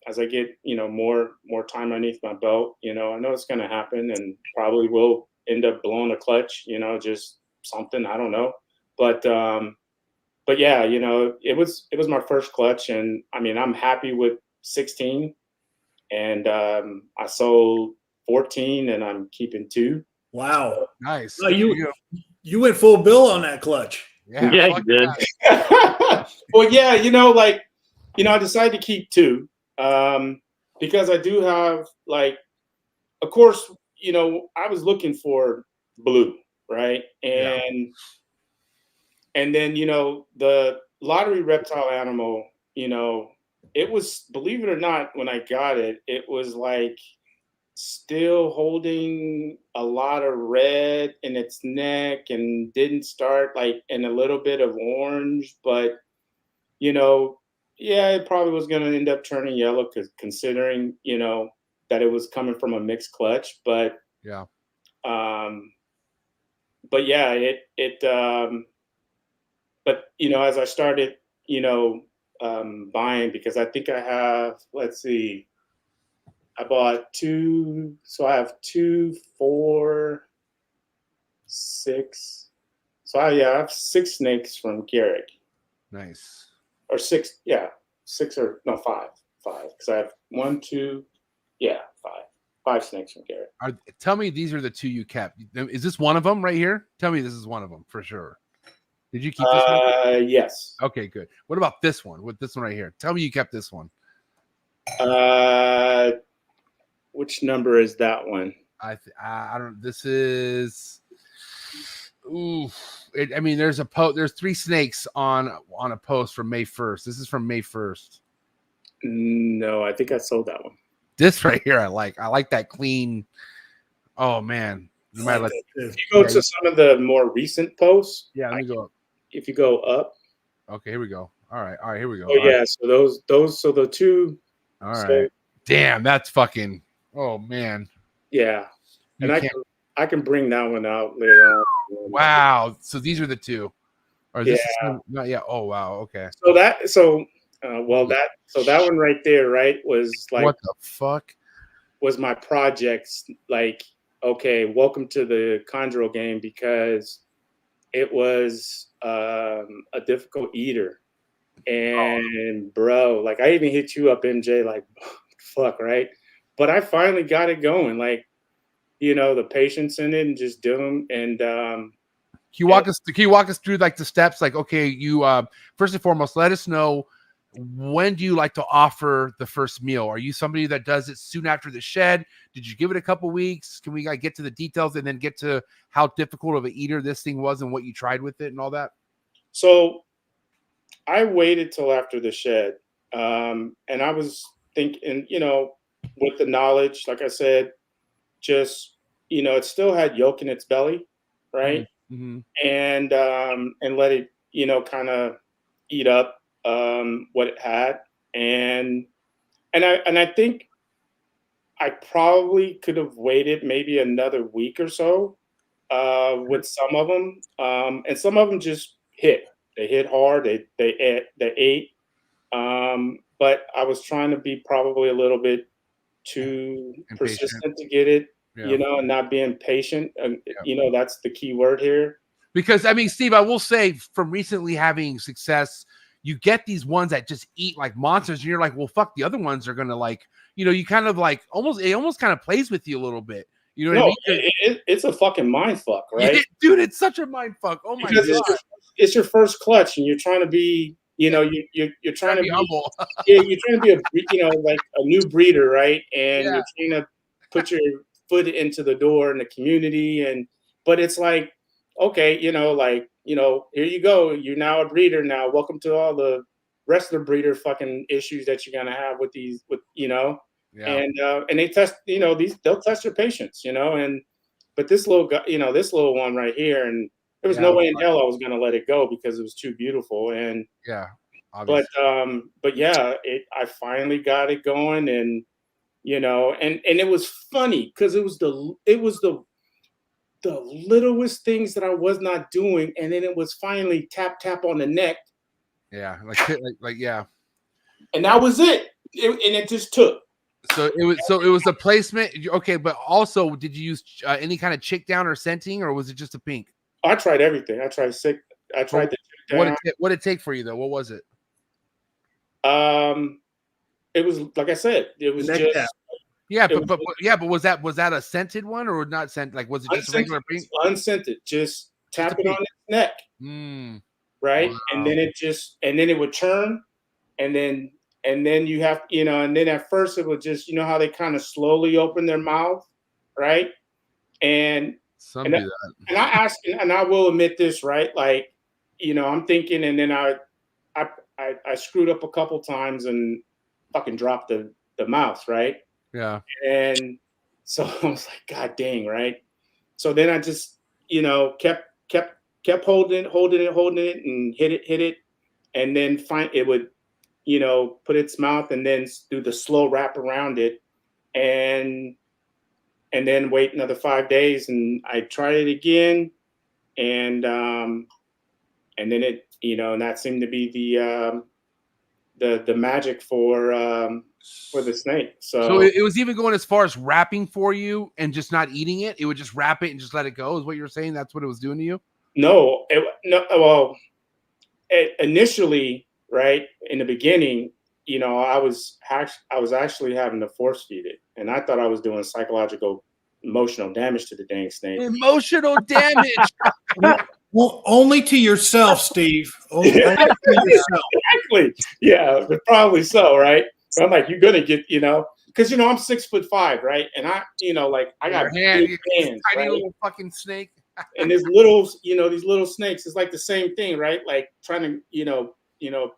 as I get, more time underneath my belt, I know it's gonna happen, and probably will end up blowing a clutch. Just something, I don't know. But yeah, it was my first clutch, and I mean, I'm happy with 16, and I sold 14, and I'm keeping 2. Wow. Nice. Oh, you went full bill on that clutch. Yeah, you did. Well, yeah, I decided to keep 2 because I do have, of course, I was looking for blue, right? And then, the lottery reptile animal, it was, believe it or not, when I got it, it was still holding a lot of red in its neck, and didn't start in a little bit of orange, but it probably was going to end up turning yellow, because considering that it was coming from a mixed clutch. But yeah, but as I started buying, because I think I have, let's see, I bought 2, so I have 2, 4, 6. So I have 6 snakes from Garrick. Nice. Or 6, yeah, 6 or no 5, because I have 1, 2, 5 snakes from Garrick. Tell me these are the 2 you kept. Is this one of them right here? Tell me this is one of them for sure. Did you keep this one? Yes. Okay, good. What about this one? With this one right here? Tell me you kept this one. Which number is that one? I don't. This is. Ooh. I mean, there's a post. There's 3 snakes on a post from May 1st. This is from May 1st. No, I think I sold that one. This right here, I like. I like that clean. Oh man, you might like. If you go to some of the more recent posts, yeah, let me go up. If you go up. Okay, here we go. All right, here we go. Oh yeah, so those, so the 2. All right. Damn, that's fucking. Oh man. Yeah, and I can bring that one out later on. Wow. So these are the 2. Or this is not yet. Oh wow. Okay. So Well, that one right there, right, was like, what the fuck? Was my projects like, okay, welcome to the chondro game, because it was a difficult eater. And bro, like I even hit you up, MJ, like fuck, right? But I finally got it going, like, the patience in it and just doing. And Can you walk us through like the steps? Like, okay, you first and foremost, let us know, when do you like to offer the first meal? Are you somebody that does it soon after the shed? Did you give it a couple weeks? Can we get to the details and then get to how difficult of an eater this thing was and what you tried with it and all that? So I waited till after the shed. And I was thinking, with the knowledge, like I said, just, it still had yolk in its belly, right? Mm-hmm. And let it, kind of eat up what it had. And I think I probably could have waited maybe another week or so with some of them. And some of them just hit. They hit hard. They ate. But I was trying to be probably a little bit too persistent to get it, and not being patient. That's the key word here. Because I mean, Steve, I will say, from recently having success, you get these ones that just eat like monsters, and you're like, well, fuck, the other ones are gonna like, you kind of like it almost kind of plays with you a little bit. You know what I mean? It's a fucking mind fuck, right? Dude, it's such a mind fuck. Oh my god. It's your first clutch, and you're trying to be, you're trying to be humble. you're trying to be like a new breeder, right? And you're trying to put your foot into the door in the community, but it's like, okay, here you go. You're now a breeder now. Welcome to all the rest of the breeder fucking issues that you're gonna have with these, and they test, they'll test your patience, but this little guy, this little one right here, and there was no way in hell I was gonna let it go because it was too beautiful. And obviously. but yeah, I finally got it going, and and it was funny because it was the littlest things that I was not doing, and then it was finally tap on the neck. Yeah, like and that was it. And it just took. So it was the placement. Okay, but also, did you use any kind of chick down or scenting, or was it just a pink? I tried everything. I tried the chick down. What did it take for you though? What was it? It was, like I said, it was just tap. But was that a scented one or not scented? Like, was it just regular pink? Unscented, just tap it on its neck, right? Wow. And then it would turn, and then you have, and then at first it would just, how they kind of slowly open their mouth, right? And I asked, and I will admit this, right? Like, I'm thinking, and then I screwed up a couple times and fucking dropped the mouth, right? Yeah. And so I was like, God dang, right? So then I just, kept holding it and hit it. And then it would, put its mouth and then do the slow wrap around it. And then wait another 5 days. And I tried it again. And then it, and that seemed to be the magic for the snake. So it was even going as far as wrapping for you and just not eating it. It would just wrap it and just let it go. Is what you're saying? That's what it was doing to you? No. Well, initially, right in the beginning, I was actually having to force feed it, and I thought I was doing psychological, emotional damage to the dang snake. Emotional damage. Well, only to yourself, Steve. Only to yourself. Exactly. Yeah, but probably so, right? So I'm like, you're gonna get, because I'm 6'5", right? And I got big hands, tiny right? little fucking snake. And there's little, these little snakes. It's like the same thing, right? Like trying to,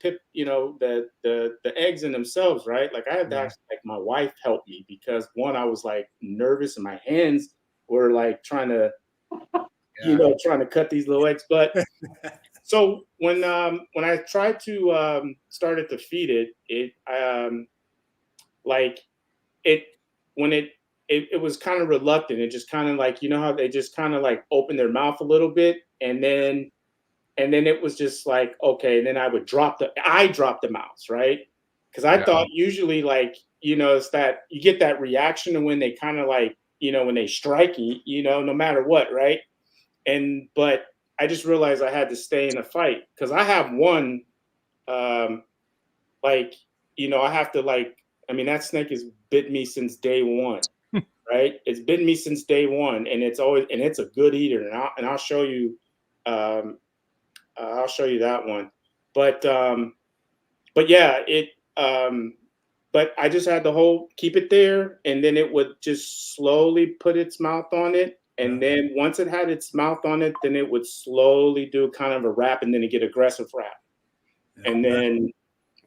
pip, the eggs in themselves, right? Like I had to actually, like, my wife helped me because one, I was like nervous and my hands were like trying to cut these little eggs. But so when I tried to start it to feed it, it was kind of reluctant. It just kind of like, how they just kind of like open their mouth a little bit, and then And then it was just like, okay, and then I dropped the mouse, right? Because I thought usually, like, you know, it's that you get that reaction when they kind of like, you know, when they strike you, you know, no matter what, right? But I just realized I had to stay in the fight because I have one, like, you know, I have to like, I mean, that snake has bit me since day one, right? It's bitten me since day one, and it's a good eater, and I'll show you, I'll show you that one, but yeah, but I just had to keep it there, and then it would just slowly put its mouth on it. And then once it had its mouth on it, then it would slowly do kind of a wrap, and then it get aggressive wrap. And then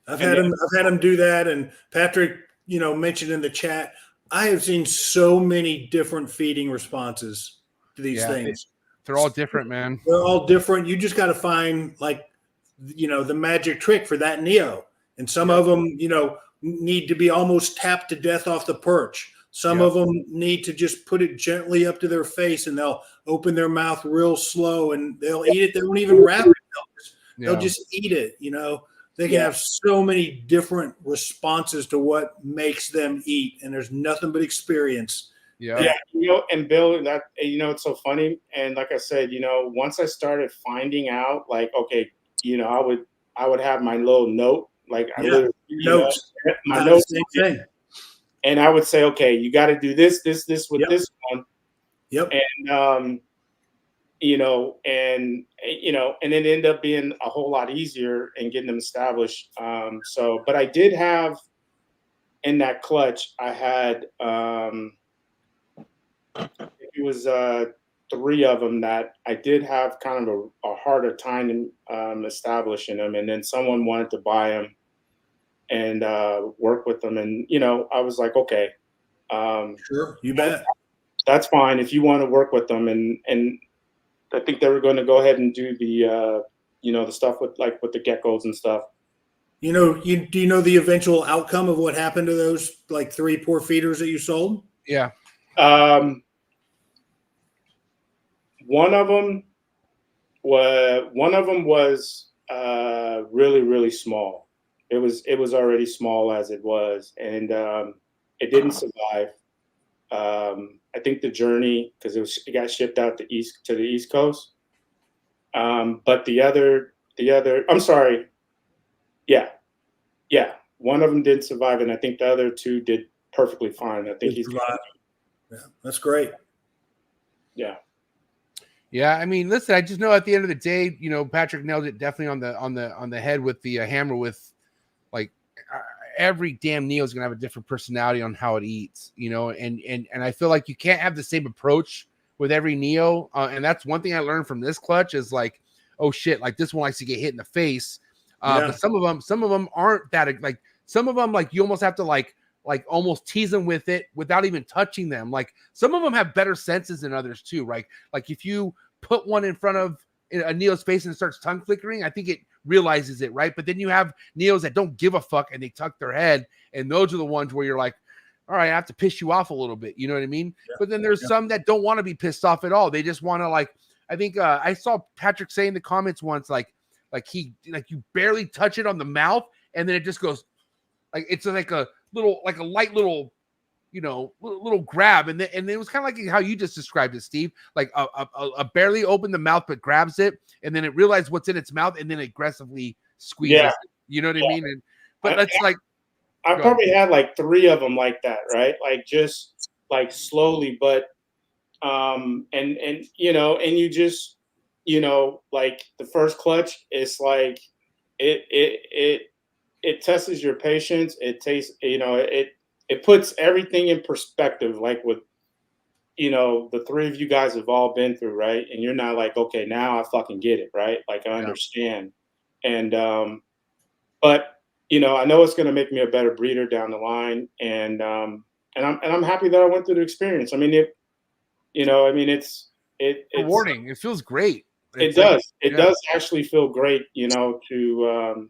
I've had him do that. And Patrick, you know, mentioned in the chat, I have seen so many different feeding responses to these things. They're all different, man. They're all different. You just got to find, like, you know, the magic trick for that Neo. And some of them, you know, need to be almost tapped to death off the perch. Some of them need to just put it gently up to their face, and they'll open their mouth real slow, and they'll eat it. They won't even wrap it. They'll just eat it. You know, they can have so many different responses to what makes them eat, and there's nothing but experience. Yeah, you know, and Bill, that, you know, it's so funny. And like I said, you know, once I started finding out, like, okay, you know, I would have my little note, like notes, my notes, same thing. And I would say, okay, you got to do this with this one. Yep. And you know, and it ended up being a whole lot easier in getting them established. So, but I did have in that clutch, I had it was 3 of them that I did have kind of a harder time establishing them, and then someone wanted to buy them and work with them, and you know, I was like, okay, sure, you bet, that's fine if you want to work with them, and I think they were going to go ahead and do the you know, the stuff with the geckos and stuff. You know, do you know the eventual outcome of what happened to those like 3 poor feeders that you sold? Yeah. One of them was really, really small. It was already small as it was, and it didn't survive. I think the journey, because it got shipped out to the East Coast. But the other, I'm sorry, yeah, one of them did survive, and I think the other 2 did perfectly fine. I think he's survived. Yeah, that's great. Yeah. Yeah, I mean, listen, I just know at the end of the day, you know, Patrick nailed it definitely on the head with the hammer. With like every damn Neo is gonna have a different personality on how it eats, you know, and I feel like you can't have the same approach with every Neo, and that's one thing I learned from this clutch is like, oh shit, like this one likes to get hit in the face, but some of them aren't that, like some of them, like you almost have to like almost tease them with it without even touching them. Like some of them have better senses than others too, right? Like if you put one in front of a Neo's face and it starts tongue flickering, I think it realizes it, right? But then you have Neos that don't give a fuck and they tuck their head, and those are the ones where you're like, all right, I have to piss you off a little bit, you know what I mean? Yeah. But then there's some that don't want to be pissed off at all. They just want to, like, I think I saw Patrick say in the comments once, like you barely touch it on the mouth, and then it just goes, like it's like a light little, you know, little grab, and it was kind of like how you just described it, Steve, like a barely open the mouth but grabs it, and then it realizes what's in its mouth, and then it aggressively squeezes it, you know what I mean? And but that's like, I probably had like 3 of them like that, right? Like just like slowly, but and you know, and you just, you know, like the first clutch, it's like it tests your patience. It tastes, you know, it puts everything in perspective, like with, you know, the 3 of you guys have all been through, right? And you're not like, okay, now I fucking get it, right? Like I understand. And but you know, I know it's going to make me a better breeder down the line, and I'm happy that I went through the experience. I mean, it's rewarding. It feels great. It does actually feel great, you know, to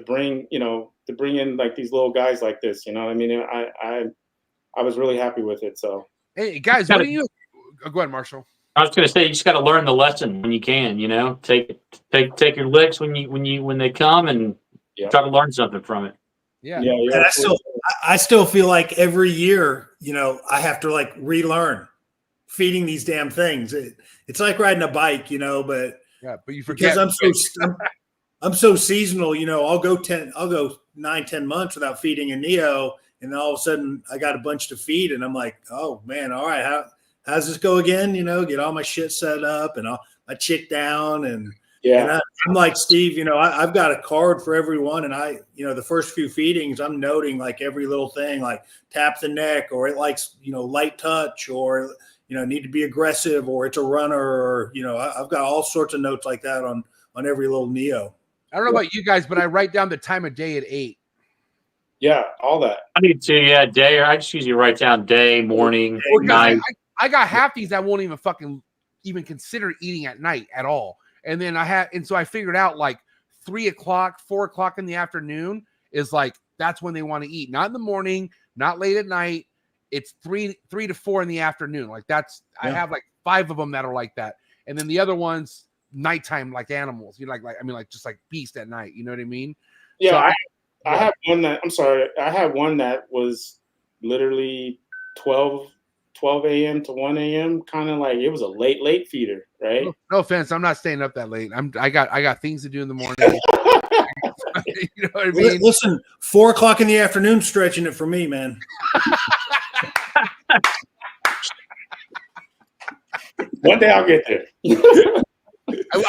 bring in like these little guys like this, you know. I mean, I was really happy with it. So hey guys, what do you? Go ahead, Marshall. I was going to say you just got to learn the lesson when you can. Take your licks when they come, and try to learn something from it. Yeah. And I still feel like every year, I have to like relearn feeding these damn things. It's like riding a bike, but you forget because I'm so seasonal. I'll go 9-10 months without feeding a Neo, and then all of a sudden I got a bunch to feed, and I'm like, oh man, all right, how's this go again? Get all my shit set up and all my chick down, and I'm like, Steve, I've got a card for everyone, and the first few feedings, I'm noting like every little thing, like tap the neck, or it likes, light touch, or need to be aggressive, or it's a runner, or I've got all sorts of notes like that on every little Neo. I don't know about you guys, but I write down the time of day at 8. Yeah, all that. I need to, day. I just usually write down day, morning, night. I got half these that won't even consider eating at night at all. And then so I figured out like 3 o'clock, 4 o'clock in the afternoon is like, that's when they want to eat. Not in the morning, not late at night. It's 3 to 4 in the afternoon. Like I have like 5 of them that are like that. And then the other ones, nighttime, like animals, just like beast at night. You know what I mean? Yeah. So I have one I had one that was literally 12 a.m. to 1 a.m. Kind of like it was a late feeder, right? No offense, I'm not staying up that late. I got things to do in the morning. You know what I mean? Listen, 4 o'clock in the afternoon, stretching it for me, man. One day I'll get there.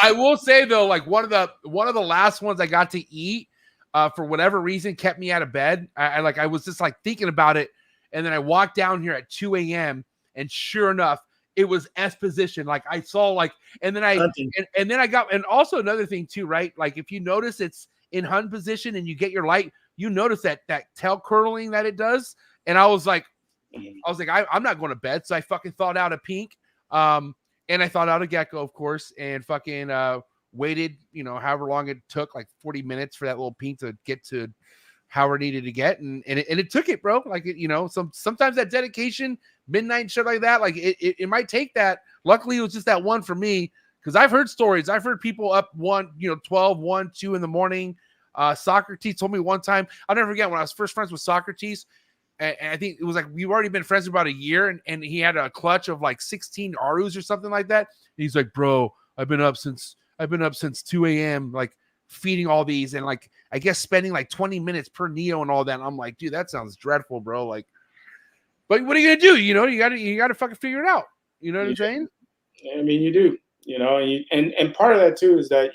I will say though, like one of the last ones I got to eat, for whatever reason, kept me out of bed. I was just like thinking about it, and then I walked down here at 2 a.m. and sure enough, it was S position. Like I saw and then also another thing too, right? Like if you notice it's in hunt position and you get your light, you notice that tail curling that it does. And I was like, I'm not going to bed. So I fucking thawed out a pink. And I thought out a gecko, of course, and fucking waited, however long it took, like 40 minutes for that little pink to get to how it needed to get. And it took it, bro. Like, sometimes that dedication, midnight and shit like that, like it might take that. Luckily, it was just that one for me, because I've heard stories. I've heard people up 12, 1, 2 in the morning. Socrates told me one time, I'll never forget when I was first friends with Socrates. And I think it was like we've already been friends for about a year, and he had a clutch of like 16 Arus or something like that. And he's like, bro, I've been up since 2 a.m. like feeding all these, and like I guess spending like 20 minutes per Neo and all that. And I'm like, dude, that sounds dreadful, bro. Like, but what are you gonna do? You gotta fucking figure it out. You know what I'm saying? I mean, you do. And part of that too is that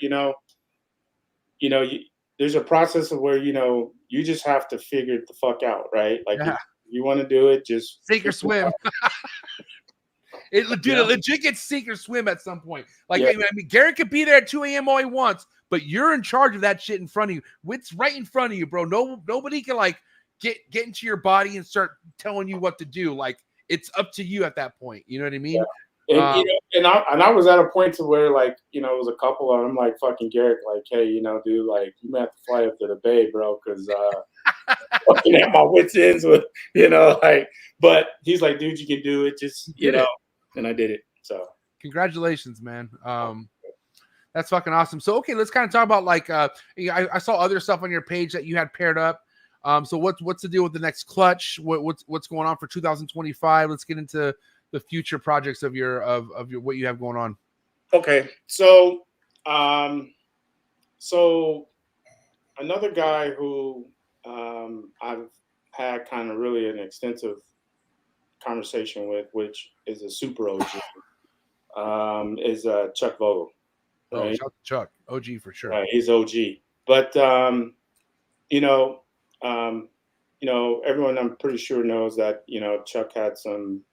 there's a process of where you just have to figure it the fuck out, right? Like if you want to do it, just sink or swim. It legit gets sink or swim at some point. Like I mean, Garrett could be there at 2 a.m. all he wants, but you're in charge of that shit in front of you. It's right in front of you, bro. Nobody can like get into your body and start telling you what to do. Like it's up to you at that point. You know what I mean? Yeah. And I was at a point to where like it was a couple of them like fucking Garrett, like, hey, dude, like you might have to fly up to the bay, bro, because fucking at my wits ends with like. But he's like, dude, you can do it, just and I did it. So congratulations, man. That's fucking awesome. So okay, let's kind of talk about like I saw other stuff on your page that you had paired up. So what's the deal with the next clutch? What's going on for 2025? Let's get into the future projects of your what you have going on. Okay, so another guy who I've had kind of really an extensive conversation with, which is a super OG, is Chuck Vogel. Right? Oh, Chuck, OG for sure. Right, he's OG, but everyone I'm pretty sure knows that Chuck had some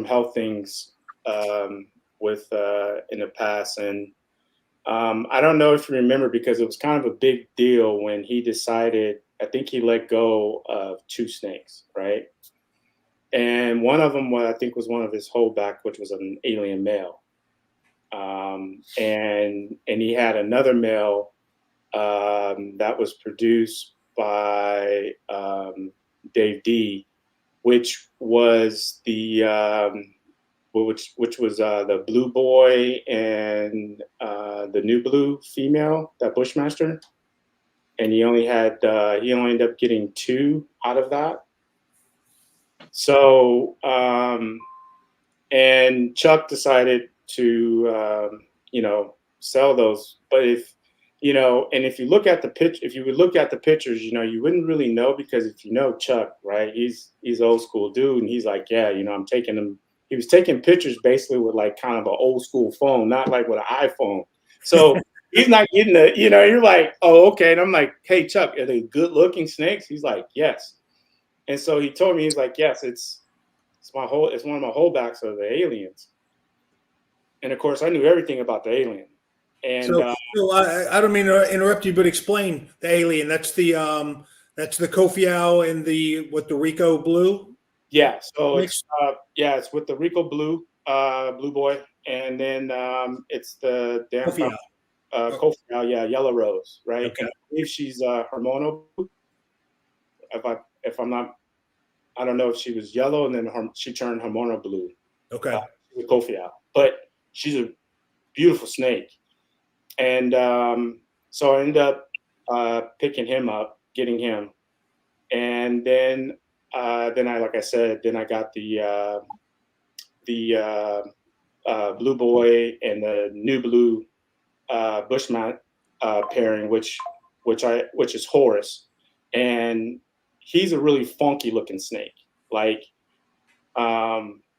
health things with in the past, and I don't know if you remember, because it was kind of a big deal when he decided, I think he let go of 2 snakes, right? And one of them I think was one of his holdback, which was an alien male, and he had another male that was produced by Dave D, which was the which was the blue boy and the new blue female, that Bushmaster, and he only ended up getting 2 out of that. So and Chuck decided to sell those, but if you look at the pictures, you wouldn't really know, because if you know Chuck, right, he's old school dude, and he's like, yeah, I'm taking him. He was taking pictures basically with like kind of an old school phone, not like with an iPhone. So he's not getting you're like, oh, okay. And I'm like, hey, Chuck, are they good looking snakes? He's like, yes. And so he told me, he's like, yes, it's one of my holdbacks of the aliens. And of course, I knew everything about the alien. And so I don't mean to interrupt you, but explain the alien. That's the Kofiau and the Rico blue. Yeah, so it's with the Rico blue boy, and then it's the damn Kofiau, yellow rose, right? Okay. And I believe she's hormonal blue. If I'm not, I don't know if she was yellow and then she turned hormonal blue. Okay. With Kofiau, but she's a beautiful snake, and so I ended up picking him up, getting him, and then I got the blue boy and the new blue Bushman pairing, which is Horus, and he's a really funky looking snake. Like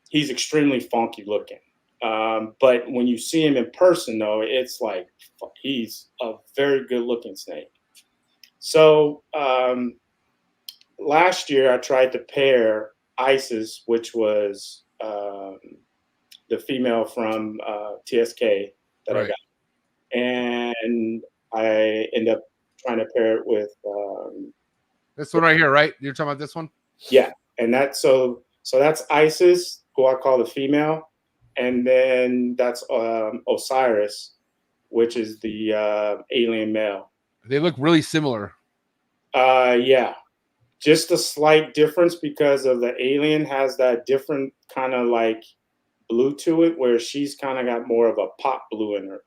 he's extremely funky looking. But when you see him in person, though, it's like he's a very good looking snake. So last year I tried to pair Isis, which was the female from TSK that I got, and I ended up trying to pair it with this one right here, right? You're talking about this one? Yeah, and that's so that's Isis, who I call the female, and then that's Osiris, which is the alien male. They look really similar. Yeah, just a slight difference because of the alien has that different kind of like blue to it, where she's kind of got more of a pop blue in her.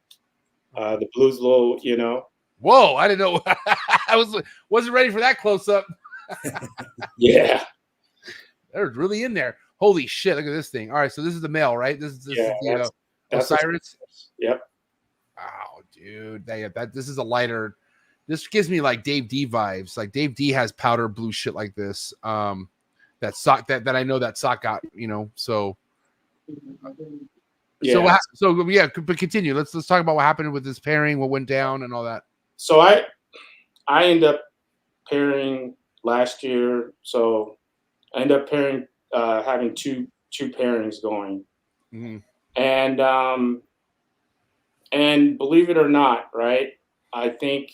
The blue's a little, Whoa, I didn't know. I wasn't ready for that close up. Yeah. They're really in there. Holy shit, look at this thing. All right, so this is the male, right? This is the Osiris. Yep. Oh, dude. This is a lighter. This gives me like Dave D vibes. Like Dave D has powder blue shit like this. That sock that I know that sock got, so yeah. But continue. Let's talk about what happened with this pairing, what went down and all that. So I ended up pairing last year. So I ended up pairing having two pairings going. Mm-hmm. And believe it or not, right? I think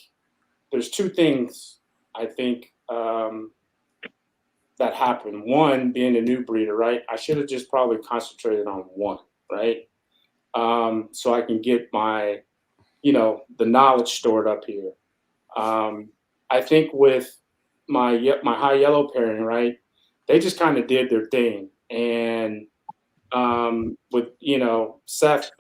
there's two things I think that happened. One, being a new breeder, right? I should have just probably concentrated on one, right? So I can get my, the knowledge stored up here. I think with my high yellow pairing, right? They just kind of did their thing, and with Seth,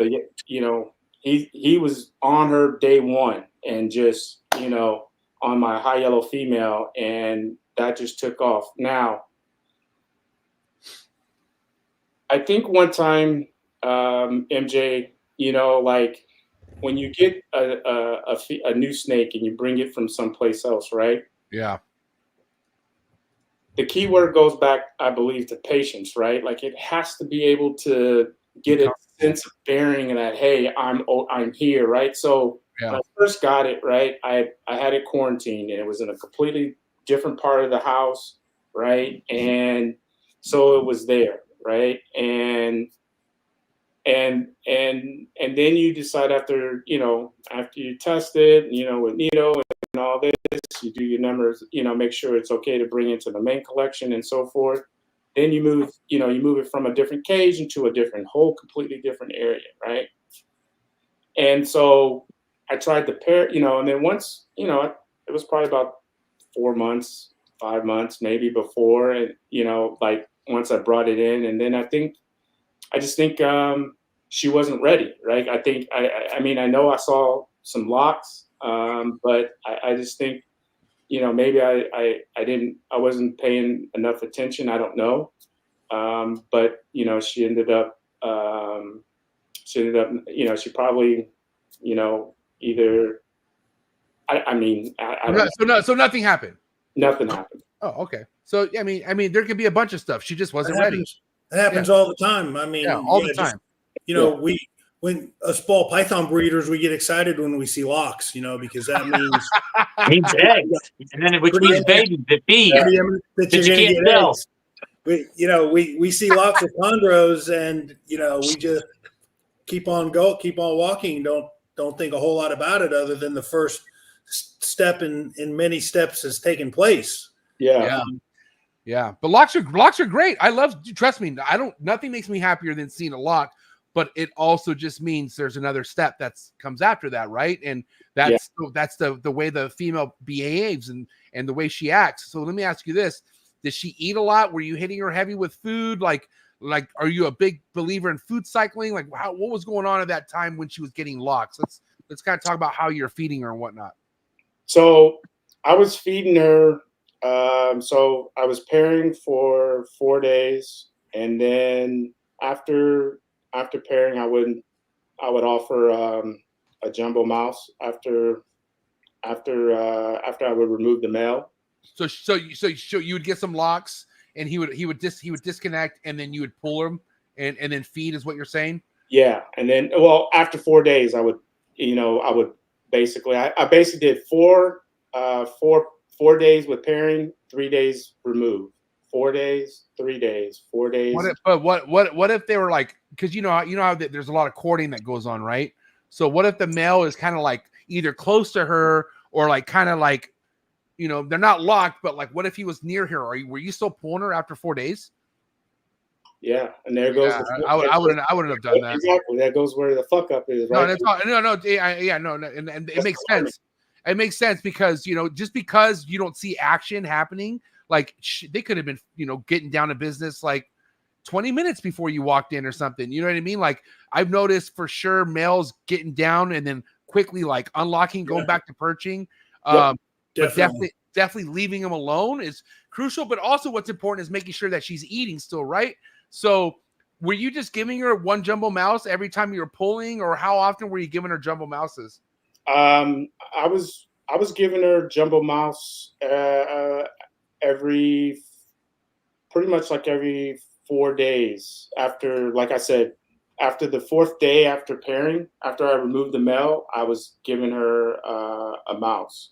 he was on her day one, and just on my high yellow female, and that just took off. Now, I think one time, MJ, like when you get a new snake and you bring it from someplace else, right? Yeah. The key word goes back, I believe, to patience, right? Like it has to be able to get a sense of bearing that, hey, I'm here, right? So when I first got it, right, I had it quarantined, and it was in a completely different part of the house, right? And so it was there, right? And then you decide after you test it, with Nito and all this, you do your numbers, make sure it's okay to bring it to the main collection and so forth. Then you move it from a different cage into a completely different area, right? And so I tried to pair, and then once, it was probably about 4 months, 5 months maybe before, and like once I brought it in, and then I think just think she wasn't ready, right? I think I mean, I know I saw some locks, but I just think, you know, maybe I wasn't paying enough attention. I don't know, but you know, she ended up, you know, she probably, you know, either. I mean, I don't know. So nothing happened. Nothing happened. Oh, okay. So I mean, there could be a bunch of stuff. She just wasn't ready. That happens all the time. I mean, all the time. You know, when us ball python breeders, we get excited when we see locks, you know, because that means means eggs, and then which means babies that feed that you can't tell. We see lots of chondros, and you know, we just keep on walking. Don't think a whole lot about it, other than the first step in many steps has taken place. Yeah. But locks are great. Trust me, nothing makes me happier than seeing a lock, but it also just means there's another step that comes after that, right? And that's the way the female behaves and the way she acts. So let me ask you this: did she eat a lot? Were you hitting her heavy with food? Like, are you a big believer in food cycling? Like, what was going on at that time when she was getting locks? Let's kind of talk about how you're feeding her and whatnot. So I was feeding her. So I was pairing for 4 days, and then after pairing, I would offer a jumbo mouse after I would remove the male. So you would get some locks, and he would disconnect, and then you would pull him and then feed, is what you're saying? Yeah, and then after 4 days, I basically did 4 days with pairing, 3 days removed. 4 days, 3 days, 4 days. What if they were like, because you know how there's a lot of courting that goes on, right? So what if the male is kind of like either close to her or like kind of like, you know, they're not locked, but like, what if he was near her? Were you still pulling her after 4 days? Yeah, and there goes. I wouldn't have done that. Exactly, that goes where the fuck up is, right? And it makes sense. It makes sense because, you know, just because you don't see action happening, like they could have been, you know, getting down to business like 20 minutes before you walked in or something. You know what I mean? Like I've noticed for sure males getting down and then quickly like unlocking, going back to perching. But definitely leaving them alone is crucial. But also what's important is making sure that she's eating still, right? So were you just giving her one jumbo mouse every time you were pulling, or how often were you giving her jumbo mouses? I was giving her jumbo mouse every 4 days after, like I said, after the 4th day after pairing, after I removed the male, I was giving her a mouse,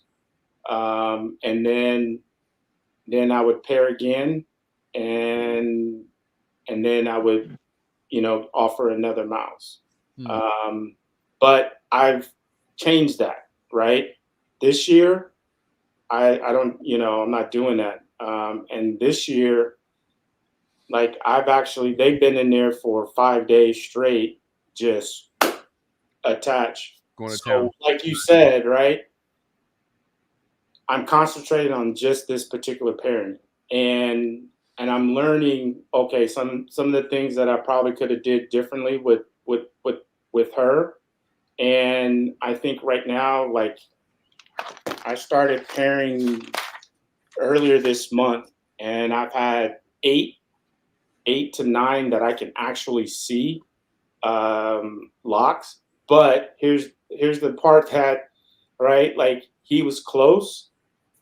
and then I would pair again, and then I would, you know, offer another mouse. But I've changed that, right? This year, I don't, you know, I'm not doing that. And this year, like they've been in there for 5 days straight, just attached. Going to town. Like you said, right? I'm concentrating on just this particular pairing, and I'm learning. Okay, some of the things that I probably could have did differently with her, and I think right now, like I started pairing earlier this month, and I've had 8 to 9 that I can actually see locks. But here's the part that, right, like he was close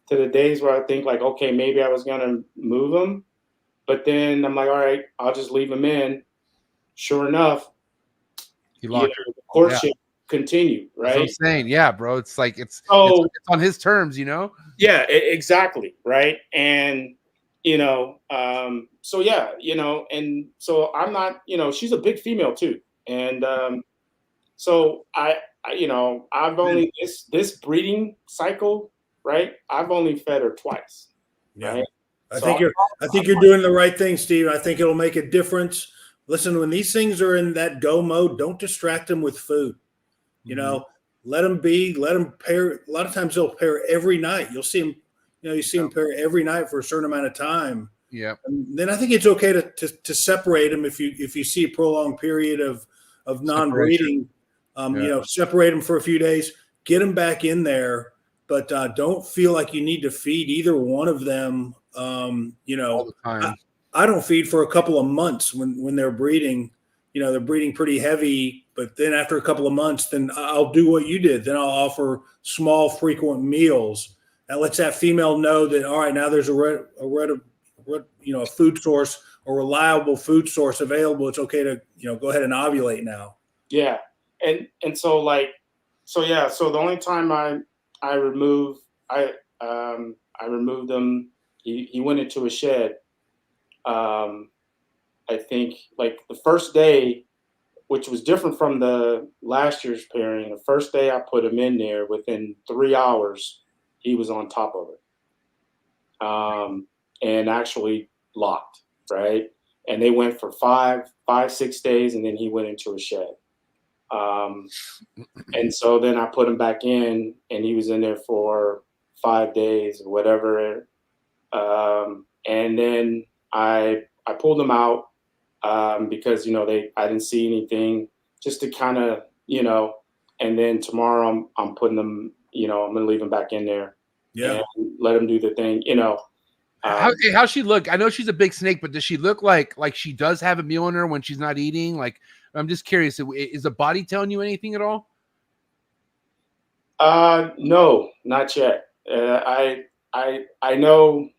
to the days where I think like, okay, maybe I was gonna move him, but then I'm like, all right, I'll just leave him in. Sure enough, he locked the courtship continued, right? That's what I'm saying, yeah, bro. It's like it's on his terms, you know. Yeah, exactly, right. And you know, so yeah, you know, and so I'm not, you know, she's a big female too, and so I you know, I've only this breeding cycle, right? I've only fed her twice. Yeah. Right? I think you're doing the right thing, Steve. I think it'll make a difference. Listen, when these things are in that go mode, don't distract them with food. You know, let them pair. A lot of times they'll pair every night. You'll see them, you know, you see them pair every night for a certain amount of time. Yeah. Then I think it's okay to separate them if you see a prolonged period of non-breeding. Separate them for a few days, get them back in there, but don't feel like you need to feed either one of them. All the time. I don't feed for a couple of months when they're breeding. They're breeding pretty heavy, but then after a couple of months, then I'll do what you did. Then I'll offer small, frequent meals. That lets that female know that, all right, now there's a food source, a reliable food source available. It's okay to, go ahead and ovulate now. Yeah. And so so the only time I removed them, he went into a shed. I think like the first day, which was different from the last year's pairing, the first day I put him in there, within 3 hours, he was on top of it. And actually locked, right? And they went for 6 days, and then he went into a shed. And so then I put him back in, and he was in there for 5 days or whatever. And then I pulled him out because I didn't see anything, just to kind of and then tomorrow I'm putting them, I'm gonna leave him back in there, and let him do the thing, How's she look? I know she's a big snake, but does she look like she does have a meal in her when she's not eating? Like, I'm just curious. Is the body telling you anything at all? No, not yet. I know,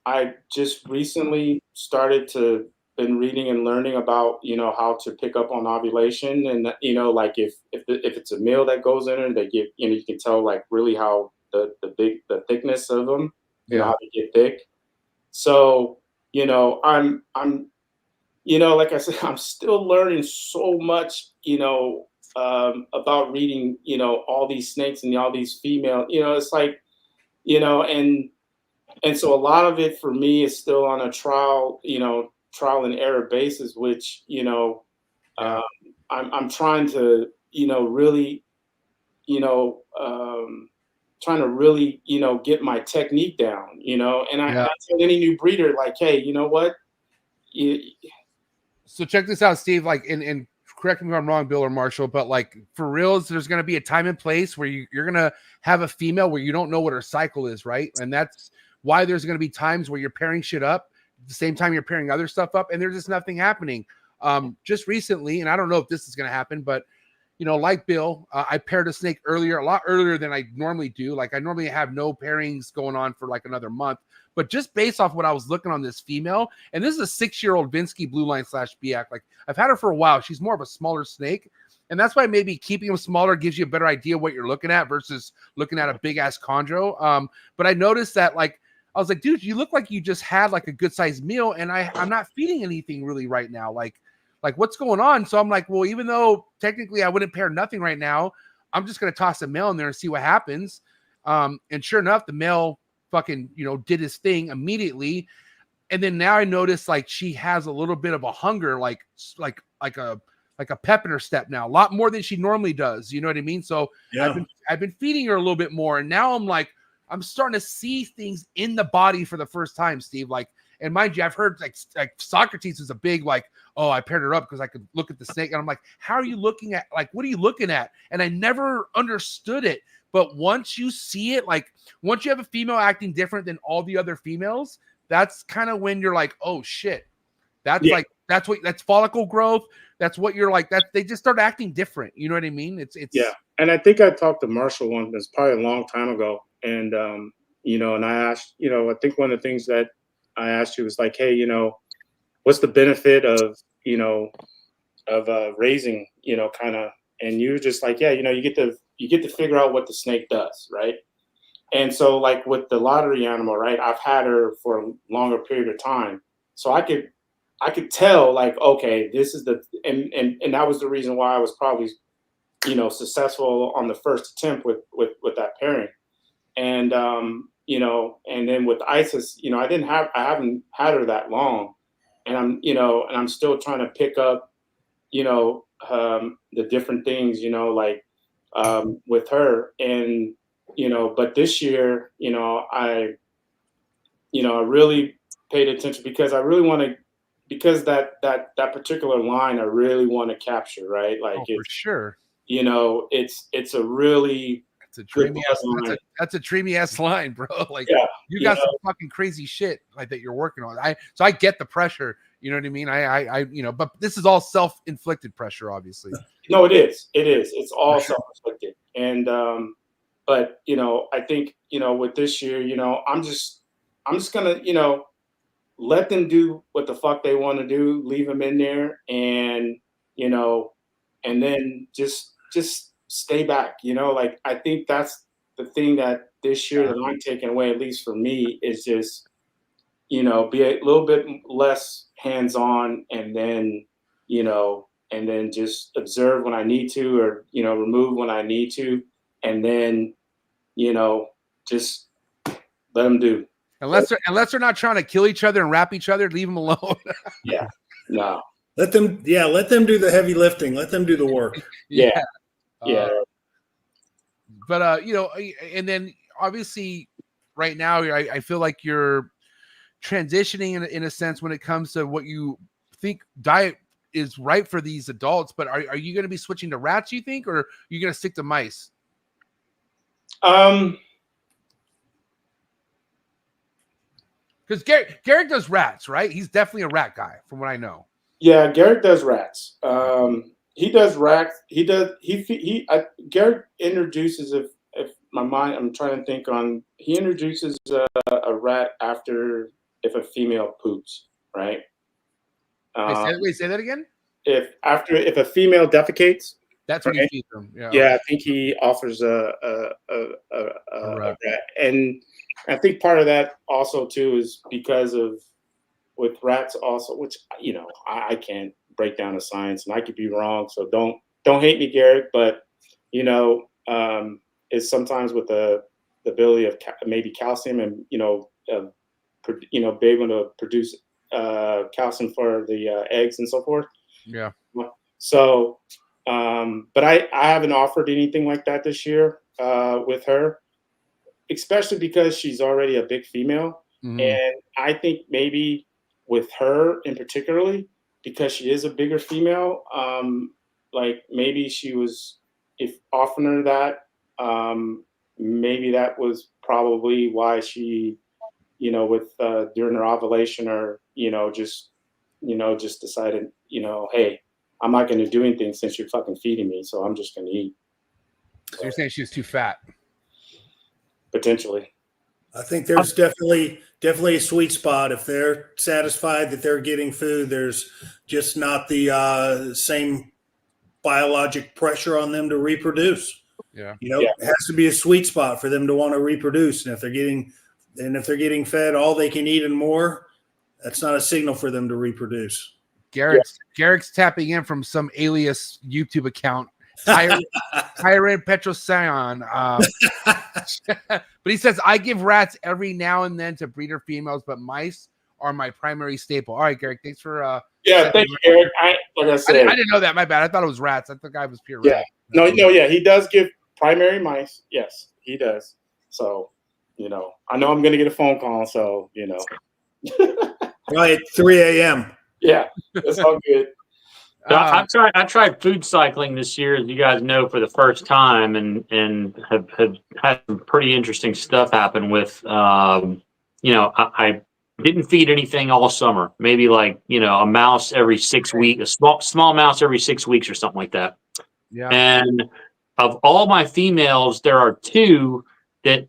I just recently started to been reading and learning about, how to pick up on ovulation, and like if it's a meal that goes in and they get, you can tell like really how the thickness of them, how they get thick. So, I'm like I said, I'm still learning so much, about reading, all these snakes and all these female, it's like, and so a lot of it for me is still on a trial and error basis, which, I'm trying to, really, trying to really, get my technique down, and I tell any new breeder, like, hey, you know what? So check this out, Steve, like, and correct me if I'm wrong, Bill or Marshall, but like for reals, there's going to be a time and place where you're going to have a female where you don't know what her cycle is, right? And that's why there's going to be times where you're pairing shit up at the same time you're pairing other stuff up, and there's just nothing happening. Just recently, and I don't know if this is going to happen, but like Bill, I paired a snake a lot earlier than I normally do. Like I normally have no pairings going on for like another month, but just based off what I was looking on this female, and this is a 6-year-old Vinsky blue line / Biak. Like I've had her for a while. She's more of a smaller snake. And that's why maybe keeping them smaller gives you a better idea what you're looking at versus looking at a big ass chondro. But I noticed that I was like, dude, you look like you just had like a good sized meal, and I'm not feeding anything really right now. Like what's going on? So I'm like, well, even though technically I wouldn't pair nothing right now, I'm just going to toss a male in there and see what happens. And sure enough, the male fucking, did his thing immediately. And then now I notice like she has a little bit of a hunger, like a pep in her step now, a lot more than she normally does. You know what I mean? So I've been feeding her a little bit more, and now I'm starting to see things in the body for the first time, Steve. Like, and mind you, I've heard like Socrates is a big oh, I paired her up because I could look at the snake, and I'm like, how are you looking at? Like, what are you looking at? And I never understood it. But once you see it, like once you have a female acting different than all the other females, that's kind of when you're like, oh shit, that's that's follicle growth. That's what you're like. That they just start acting different. You know what I mean? It's And I think I talked to Marshall one. That's probably a long time ago. And and I asked, I think one of the things that I asked you was like, hey, what's the benefit of raising, kind of, and you were just like, yeah, you get to figure out what the snake does, right? And so like with the lottery animal, right, I've had her for a longer period of time, so I could tell like, okay, this is and that was the reason why I was probably successful on the first attempt with that pairing. And and then with Isis, I haven't had her that long, and I'm still trying to pick up the different things with her. And but this year I really paid attention because I really want to, because that particular line I really want to capture, right? Like Oh, for sure. you know, it's a really It's a good dreamy ass. line. That's a dreamy ass line, bro. Like Yeah, you got some fucking crazy shit like that you're working on. So I get the pressure. You know what I mean? I you know, but this is all self-inflicted pressure, obviously. No, it is. It is. It's all self-inflicted. And but you know, I think, you know, with this year, you know, I'm just gonna, you know, let them do what the fuck they want to do, leave them in there, and you know, and then just stay back. You know, like I think that's the thing that this year that I'm taking away, at least for me, is just, you know, be a little bit less hands-on, and then, you know, and then just observe when I need to, or, you know, remove when I need to, and then, you know, just let them do. Unless they're not trying to kill each other and wrap each other, leave them alone. Yeah, no. Let them do the heavy lifting. Let them do the work. Yeah. Yeah. But you know, and then obviously right now I feel like you're transitioning in a sense when it comes to what you think diet is right for these adults. But are you going to be switching to rats, you think, or are you going to stick to mice? Because Garrett does rats, right? He's definitely a rat guy, from what I know. Yeah, Garrett does rats. He does rats. Garrett introduces, if my mind, I'm trying to think on. He introduces a rat after if a female poops, right? Wait, say that again. If a female defecates, that's when he feeds them. Yeah. Yeah, I think he offers a rat, and I think part of that also too is because of with rats also, which, you know, I can't break down the science and I could be wrong, so don't hate me, Garrett, but you know, it's sometimes with the ability of maybe calcium and you know be able to produce calcium for the eggs and so forth. Yeah. So, but I haven't offered anything like that this year with her, especially because she's already a big female. Mm-hmm. And I think maybe with her in particularly, because she is a bigger female, like maybe she was, if offering her that, maybe that was probably why she, you know, with during her ovulation, or just decided, hey, I'm not going to do anything since you're fucking feeding me, so I'm just going to eat. So you're saying she was too fat? Potentially. I think there's definitely a sweet spot. If they're satisfied that they're getting food, there's just not the same biologic pressure on them to reproduce. Yeah. It has to be a sweet spot for them to want to reproduce. And if they're getting fed all they can eat and more, that's not a signal for them to reproduce. Garrick's tapping in from some alias YouTube account. Tyran Petrosian. But he says, I give rats every now and then to breeder females, but mice are my primary staple. All right, Garrick, thanks for thank you, Garrick. Like I said, I didn't know that. My bad. I thought it was rats. I thought I was pure rat. No, yeah, he does give primary mice. Yes, he does. So, I know I'm gonna get a phone call, so Right, 3 a.m. Yeah, that's all good. I tried food cycling this year, as you guys know, for the first time, and have had some pretty interesting stuff happen with. I didn't feed anything all summer. Maybe like a mouse every 6 weeks, a small mouse every 6 weeks or something like that. Yeah. And of all my females, there are two that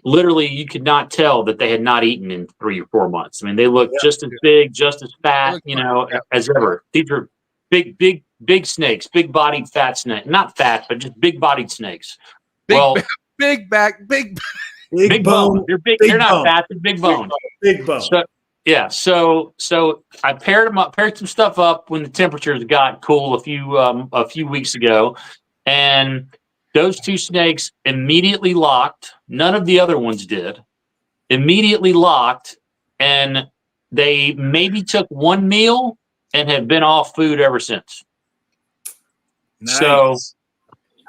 literally you could not tell that they had not eaten in 3 or 4 months. I mean, they look just as big, just as fat, as ever. These are big snakes, big-bodied fat snake. Not fat, but just big-bodied snakes. Big back, big bone. They're big. They're not fat. They're big bone. Big bone. So I paired some stuff up when the temperatures got cool a few weeks ago, and those two snakes immediately locked. None of the other ones did. Immediately locked, and they maybe took one meal and have been off food ever since. Nice. So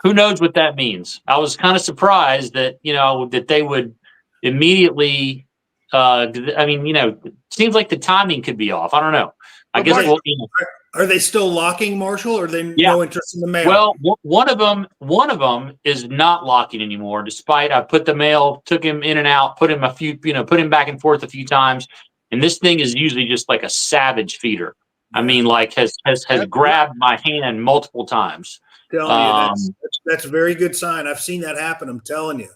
who knows what that means? I was kind of surprised that that they would immediately I mean, it seems like the timing could be off. I don't know. I guess Marshall, we'll. Are they still locking, Marshall, or are they Yeah. no interest in the male? Well, one of them is not locking anymore. Despite I put the male, took him in and out, put him put him back and forth a few times, and this thing is usually just like a savage feeder. I mean, like has grabbed my hand multiple times. Telling you, that's a very good sign. I've seen that happen. I'm telling you.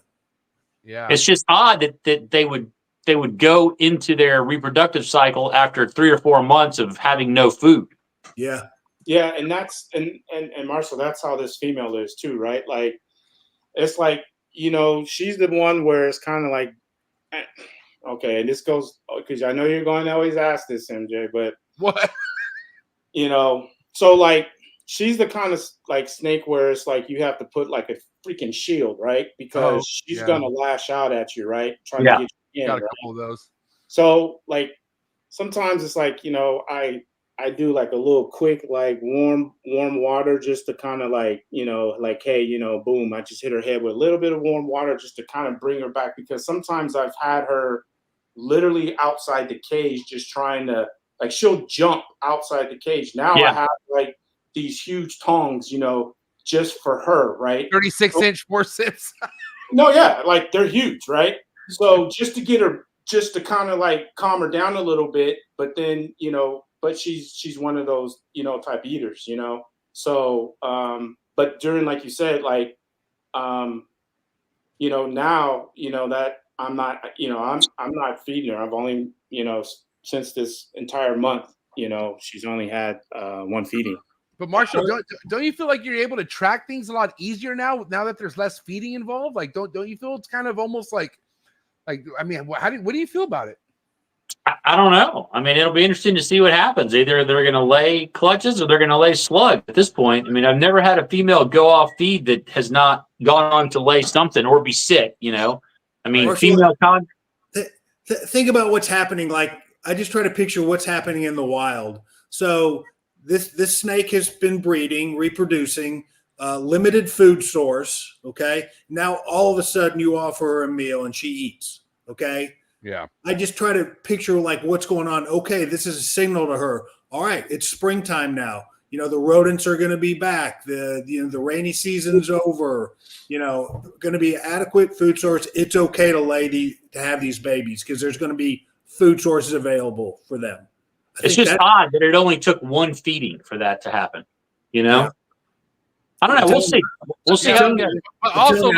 Yeah. It's just odd that they would go into their reproductive cycle after 3 or 4 months of having no food. Yeah. Yeah, and that's and Marshall, that's how this female is too, right? Like, it's like, she's the one where it's kind of like, okay, and this goes because I know you're going to always ask this, MJ, but What? So like she's the kind of like snake where it's like you have to put like a freaking shield, right? Because she's gonna lash out at you, right? Trying to get you in. Got a right? couple of those. So like sometimes it's like, I do like a little quick like warm water just to kind of like, like, hey, boom, I just hit her head with a little bit of warm water just to kind of bring her back, because sometimes I've had her literally outside the cage just trying to, like, she'll jump outside the cage. Now I have like these huge tongs, just for her, right? 36-inch forceps. No, yeah, like they're huge, right? So just to get her, just to kind of like calm her down a little bit, but then, but she's one of those, type eaters, So, but during, like you said, like, now, that I'm not, I'm not feeding her. I've only, since this entire month, she's only had one feeding. But Marshall, don't you feel like you're able to track things a lot easier now that there's less feeding involved? Like, don't you feel it's kind of almost like I mean, what do you feel about it? I don't know. I mean, it'll be interesting to see what happens. Either they're going to lay clutches or they're going to lay slugs at this point. I mean, I've never had a female go off feed that has not gone on to lay something or be sick, I mean, Marshall, think about what's happening. Like, I just try to picture what's happening in the wild. So this snake has been breeding, reproducing, limited food source. Okay. Now all of a sudden you offer her a meal and she eats. Okay. Yeah. I just try to picture like what's going on. Okay. This is a signal to her. All right. It's springtime now. The rodents are going to be back. The rainy season's over, going to be adequate food source. It's okay to have these babies because there's going to be food sources available for them. It's just odd that it only took one feeding for that to happen. Yeah. I don't know. We'll see. We'll see how it goes. But also,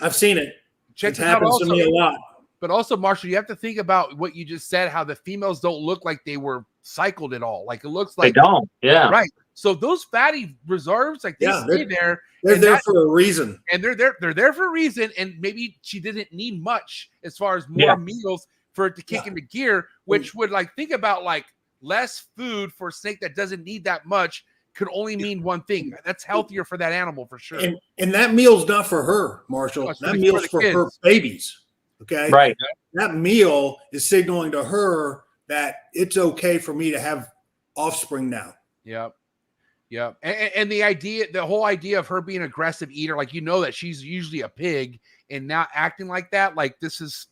I've seen it. Check it happens to me a lot. But also, Marshall, you have to think about what you just said, how the females don't look like they were cycled at all. Like, it looks like they don't. Yeah. Right. So those fatty reserves, like, they stay there. They're there for a reason. And they're there for a reason. And maybe she didn't need much as far as more meals for it to kick into gear, which would, like, think about, like, less food for a snake that doesn't need that much could only mean one thing. That's healthier for that animal for sure. And that meal's not for her, Marshall. No, that meal's for her babies. Okay. Right. That meal is signaling to her that it's okay for me to have offspring now. Yep. Yep. And the whole idea of her being an aggressive eater, like, that she's usually a pig and now acting like that, like, this is,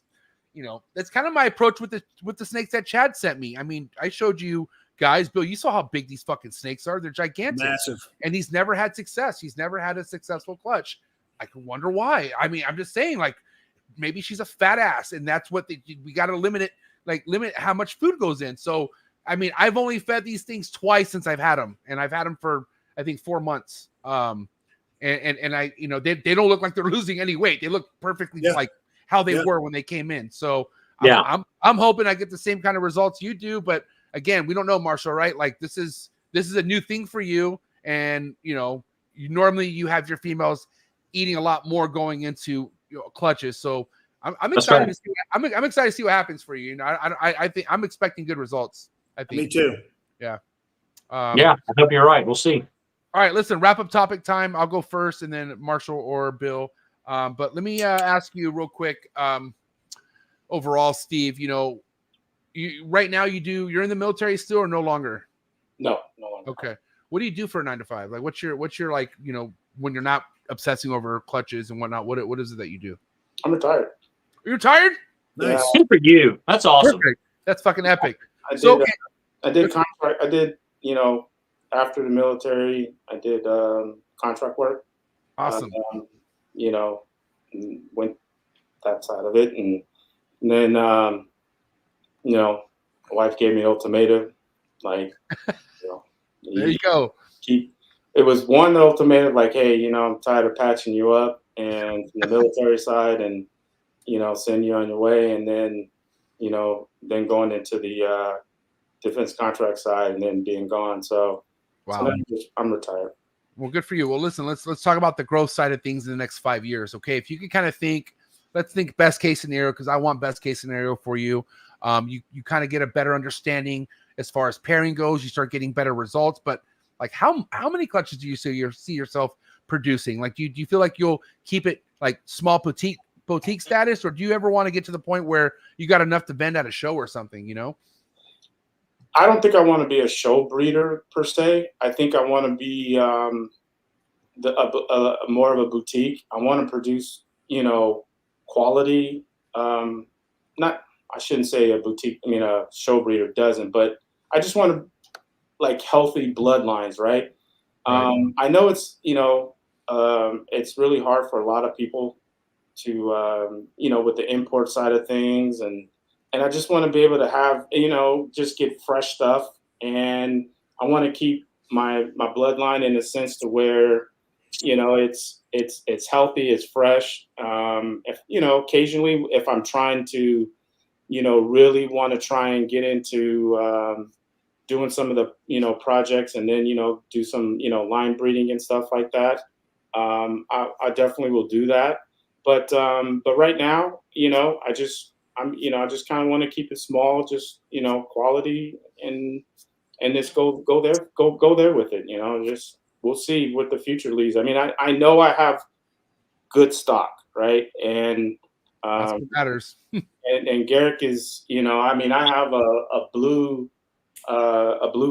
that's kind of my approach with the snakes that Chad sent me. I mean, I showed you guys, Bill, you saw how big these fucking snakes are. They're gigantic. Massive. And he's never had success. He's never had a successful clutch. I can wonder why. I mean, I'm just saying, like, maybe she's a fat ass, and that's what we got to limit how much food goes in. So, I mean, I've only fed these things twice since I've had them, and I've had them for, I think, 4 months. And I, they don't look like they're losing any weight. They look perfectly like how they were when they came in. So I'm hoping I get the same kind of results you do. But again, we don't know, Marshall, right? Like, this is a new thing for you. And, normally you have your females eating a lot more going into clutches. So I'm excited to see. I'm excited to see what happens for you. I think I'm expecting good results. I think. Me too. Yeah. I hope you're right. We'll see. All right, listen. Wrap up topic time. I'll go first, and then Marshall or Bill. But let me ask you real quick. Overall, Steve, right now you're in the military still or no longer? No longer. Okay. What do you do for a 9 to 5? Like, what's your like, when you're not obsessing over clutches and whatnot, what is it that you do? I'm retired. You're retired? Nice. Good for you. That's awesome. Perfect. That's fucking epic. I did, So, okay. I did contract. I did, you know, after the military, I did contract work. Awesome. You know, and went that side of it, and then you know, my wife gave me an ultimatum, like, you know, There you go. keep. It was one ultimatum, like, hey, you know, I'm tired of patching you up, and from the military side, and you know, send you on your way, and then, you know, then going into the defense contract side, and then being gone. So, Wow. so I'm retired. Well, good for you. Well, listen, let's talk about the growth side of things in the next 5 years. Okay, if you can kind of think, let's think best case scenario, because I want best case scenario for you. You kind of get a better understanding as far as pairing goes. You start getting better results. But like, how many clutches do you see yourself producing? Like, do you feel like you'll keep it like small boutique status, or do you ever want to get to the point where you got enough to vend at a show or something? You know. I don't think I want to be a show breeder per se. I think I want to be more of a boutique. I want to produce, you know, quality. Not, I shouldn't say a boutique. I mean, a show breeder doesn't, but I just want to like healthy bloodlines, right? I know it's, you know, it's really hard for a lot of people to, you know, with the import side of things, and I just want to be able to have, you know, just get fresh stuff, and I want to keep my bloodline in a sense to where, you know, it's healthy, it's fresh. If, you know, occasionally if I'm trying to, you know, really want to try and get into doing some of the, you know, projects, and then, you know, do some, you know, line breeding and stuff like that, I definitely will do that. But right now, you know, I just kind of want to keep it small, just, you know, quality, and just go there with it. You know, just we'll see what the future leads. I mean, I know I have good stock, right? And That's what matters. and Garrick is, you know, I mean, I have a blue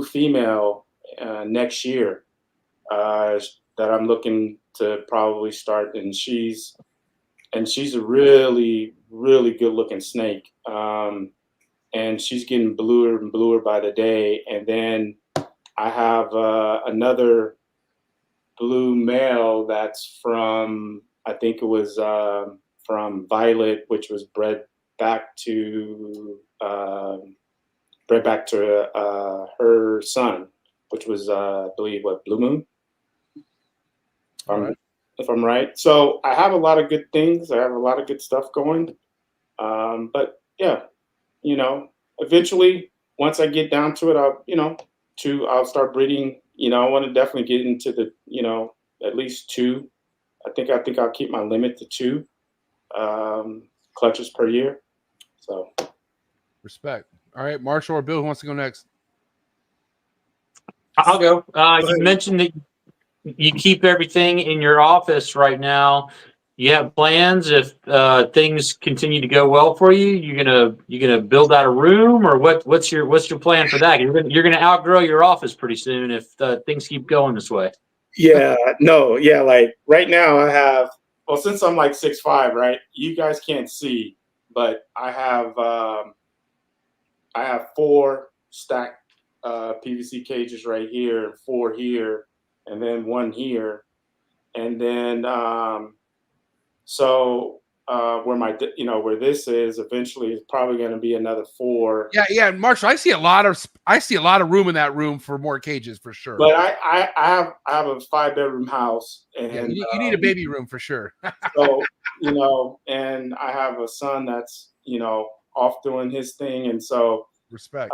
female next year that I'm looking to probably start, and she's a really, really good looking snake. And she's getting bluer and bluer by the day. And then I have another blue male that's from, I think it was from Violet, which was bred back to her son, which was, I believe, what, Blue Moon? If I'm right. So I have a lot of good things. I have a lot of good stuff going. But yeah, you know, eventually, once I get down to it, I'll start breeding. You know, I want to definitely get into the, you know, at least 2. I think I'll keep my limit to 2 clutches per year. So Respect. All right, Marshall or Bill, who wants to go next? I'll go. You mentioned that you keep everything in your office right now. You have plans if things continue to go well for you? You're gonna build out a room, or what's your plan for that? You're gonna outgrow your office pretty soon if things keep going this way. yeah, no, yeah, like right now I have, well, since I'm like 6'5", right? You guys can't see, but I have 4 stacked PVC cages right here, 4 here, and then 1 here, and then where this is eventually is probably going to be another 4. Yeah, Marshall, I see a lot of room in that room for more cages for sure. But I have a 5-bedroom house, and yeah, you need a baby room for sure. So, you know, and I have a son that's, you know, off doing his thing, and so respect.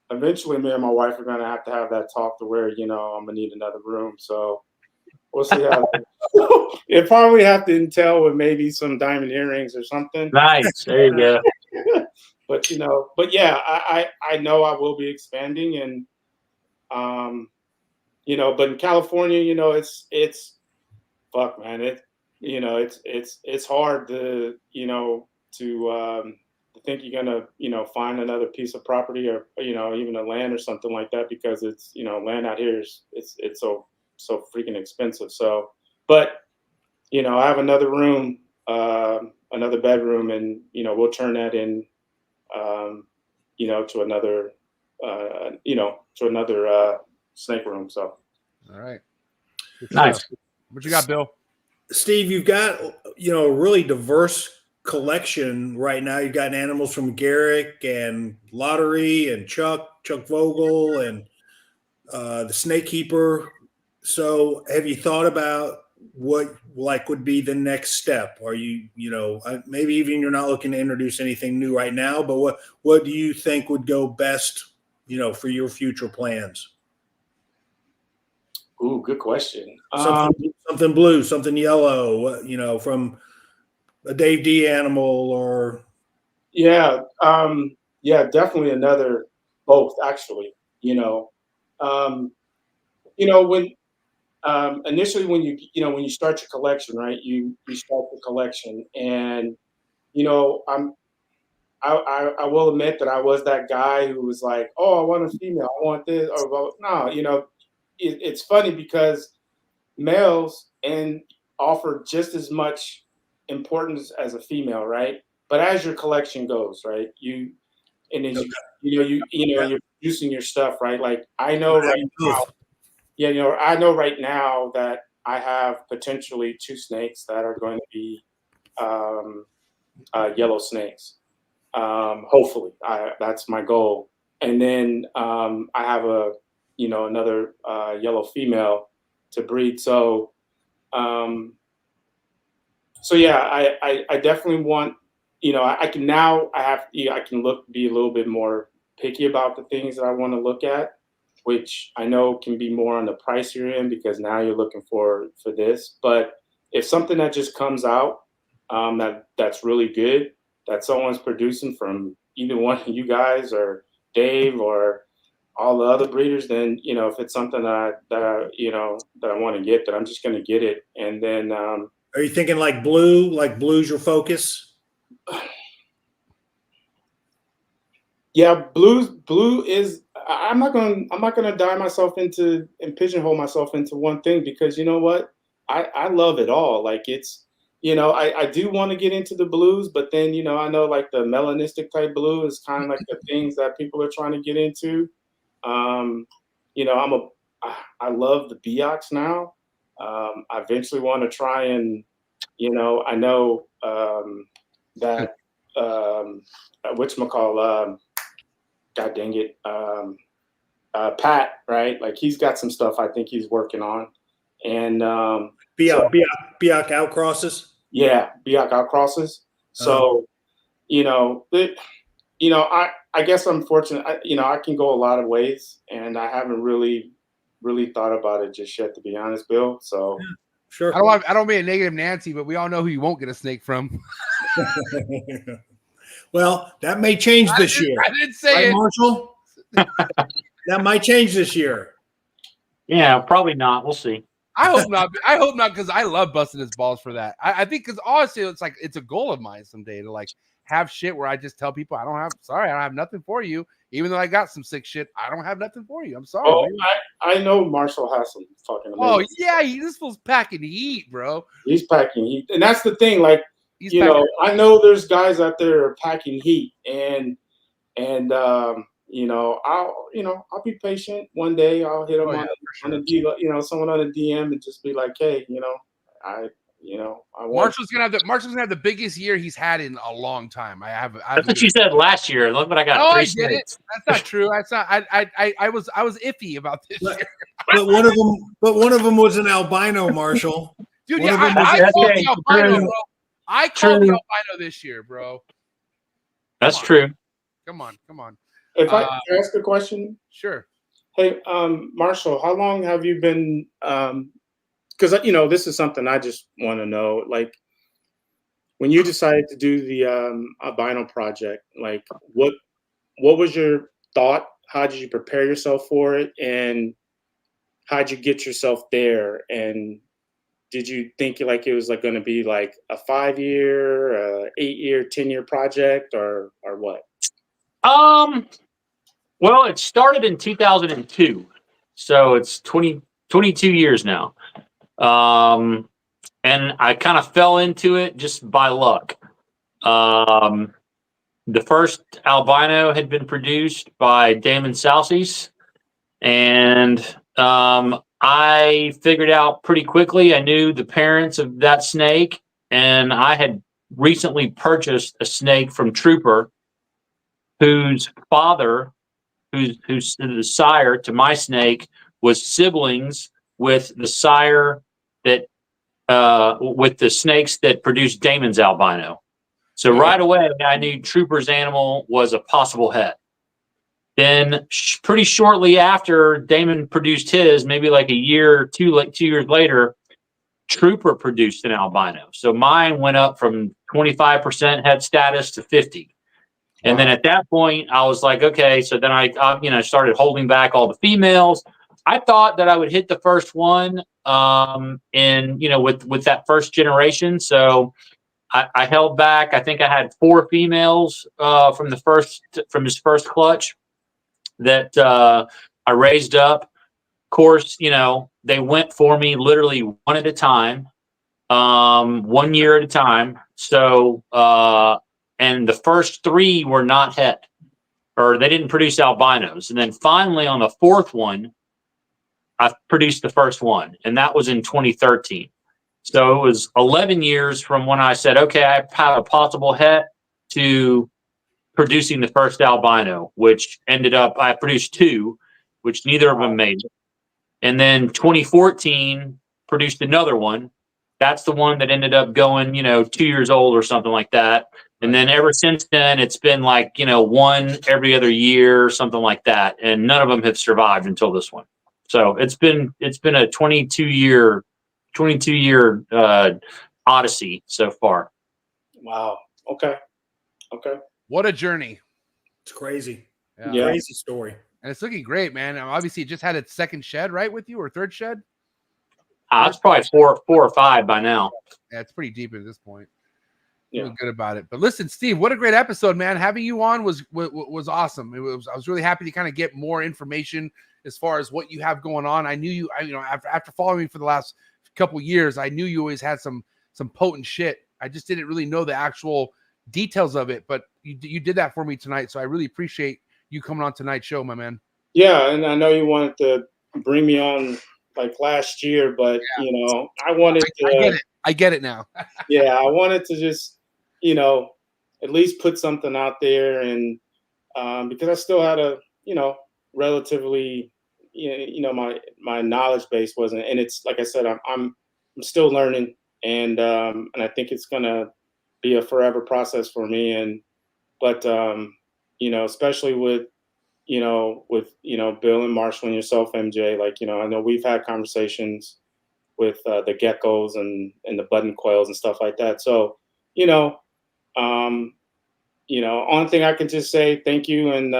Eventually, me and my wife are going to have that talk to where, you know, I'm gonna need another room. So we'll see how. It probably have to entail with maybe some diamond earrings or something. Nice, there you go. But you know, but yeah, I know I will be expanding, and you know, but in California, you know, it's fuck, man, it's hard to, you know, to think you're gonna, you know, find another piece of property, or, you know, even a land or something like that, because it's, you know, land out here is it's so freaking expensive. So, but you know, I have another room another bedroom, and we'll turn that in, to another, snake room. So. All right. Nice. What you got, Bill? Steve, you've got a really diverse collection right now. You've got animals from Garrick and Lottery and Chuck Vogel and the Snake Keeper. So, have you thought about what would be the next step? Are you maybe even you're not looking to introduce anything new right now, but what do you think would go best for your future plans? Ooh, good question. Something blue, something yellow, from a Dave D animal or. Yeah. Definitely another both actually, when initially when you start your collection, right, you start the collection and, I will admit that I was that guy who was like, oh, I want a female, I want this, or well, no, it's funny because males offer just as much importance as a female, right? But as your collection goes, right, you're producing your stuff, right? Like I know right now, I know right now that I have potentially 2 snakes that are going to be yellow snakes. Hopefully, that's my goal. And then I have another yellow female to breed. So, I definitely want, I can be a little bit more picky about the things that I want to look at, which I know can be more on the pricier end because now you're looking for this. But if something that just comes out that's really good, that someone's producing from either one of you guys or Dave or all the other breeders, then if it's something that I want to get, then I'm just going to get it. And then are you thinking like blue? Like blue's your focus? Yeah, blue is. I'm not gonna die myself into and pigeonhole myself into one thing because you know what, I love it all. Like it's. I do want to get into the blues, but then, I know like the melanistic type blue is kind of like the things that people are trying to get into. I love the Biox now. I eventually want to try and, I know that, whatchamacall, God dang it, Pat, right? Like he's got some stuff I think he's working on. And Bioc outcrosses? Yeah, Bioc outcrosses. So, I guess I'm fortunate. I can go a lot of ways, and I haven't really thought about it just yet, to be honest, Bill. So, yeah, sure. I don't mean a negative Nancy, but we all know who you won't get a snake from. Well, that may change this year. I didn't say it, Marshall. That might change this year. Yeah, probably not. We'll see. I hope not. I hope not because I love busting his balls for that. I think because honestly, it's a goal of mine someday to like have shit where I just tell people I don't have nothing for you, even though I got some sick shit. I don't have nothing for you. I'm sorry. Oh, I know Marshall has some fucking. Amazing. Oh yeah, this fool's packing heat, bro. He's packing heat, and that's the thing. Like I know there's guys out there who are packing heat, and I'll be patient. One day I'll hit him on a someone on a DM and just be like, hey, I want. Marshall's gonna have the biggest year he's had in a long time. That's what you said last year. Look what I got. Oh, 3 I did it. That's not true. That's not. I was iffy about this year. But one of them was an albino, Marshall. Dude, yeah, I called the albino, bro. I called the albino this year, bro. That's true. Come on. If I can ask a question, sure. Hey, Marshall, how long have you been? Because this is something I just want to know. Like, when you decided to do the albino project, like, what was your thought? How did you prepare yourself for it, and how did you get yourself there? And did you think like it was like going to be like a 5-year, 8-year, 10-year project, or what? Well, it started in 2002, so it's 22 years now. And I kind of fell into it just by luck. The first albino had been produced by Damon Salces, and I figured out pretty quickly. I knew the parents of that snake, and I had recently purchased a snake from Trooper, whose father, who's the sire to my snake, was siblings with the sire that with the snakes that produced Damon's albino. So right away, I knew Trooper's animal was a possible het. Then pretty shortly after Damon produced his, maybe like a year or two, like 2 years later, Trooper produced an albino. So mine went up from 25% het status to 50. And then at that point, I was like, okay. So then I started holding back all the females. I thought that I would hit the first one, with that first generation. So I held back. I think I had 4 females from his first clutch that I raised up. Of course, they went for me literally one at a time, 1 year at a time. So and the first 3 were not het, or they didn't produce albinos. And then finally on the 4th one, I produced the first one, and that was in 2013. So it was 11 years from when I said, okay, I have a possible het, to producing the first albino, which ended up, I produced 2, which neither of them made it. And then 2014 produced another one. That's the one that ended up going, 2 years old or something like that. And then ever since then, it's been like, one every other year, something like that. And none of them have survived until this one. So it's been a 22 year odyssey so far. Wow. Okay. What a journey. It's crazy. Yeah. Crazy story. And it's looking great, man. Obviously, it just had its second shed, right, with you, or third shed? It's probably four or 5 by now. Yeah, it's pretty deep at this point. Yeah. Feel good about it. But listen, Steve, what a great episode, man. Having you on was awesome. I was really happy to kind of get more information as far as what you have going on. I knew you, after following me for the last couple years, I knew you always had some potent shit. I just didn't really know the actual details of it, but you did that for me tonight. So I really appreciate you coming on tonight's show, my man. Yeah, and I know you wanted to bring me on like last year, but I wanted to. I get it now. Yeah, I wanted to just at least put something out there, and because I still had a relatively my knowledge base wasn't, and it's like I said, I'm still learning, and I think it's gonna be a forever process for me, but especially with Bill and Marshall and yourself, MJ, I know we've had conversations with the geckos and the button quails and stuff like that. So, only thing I can just say, thank you, and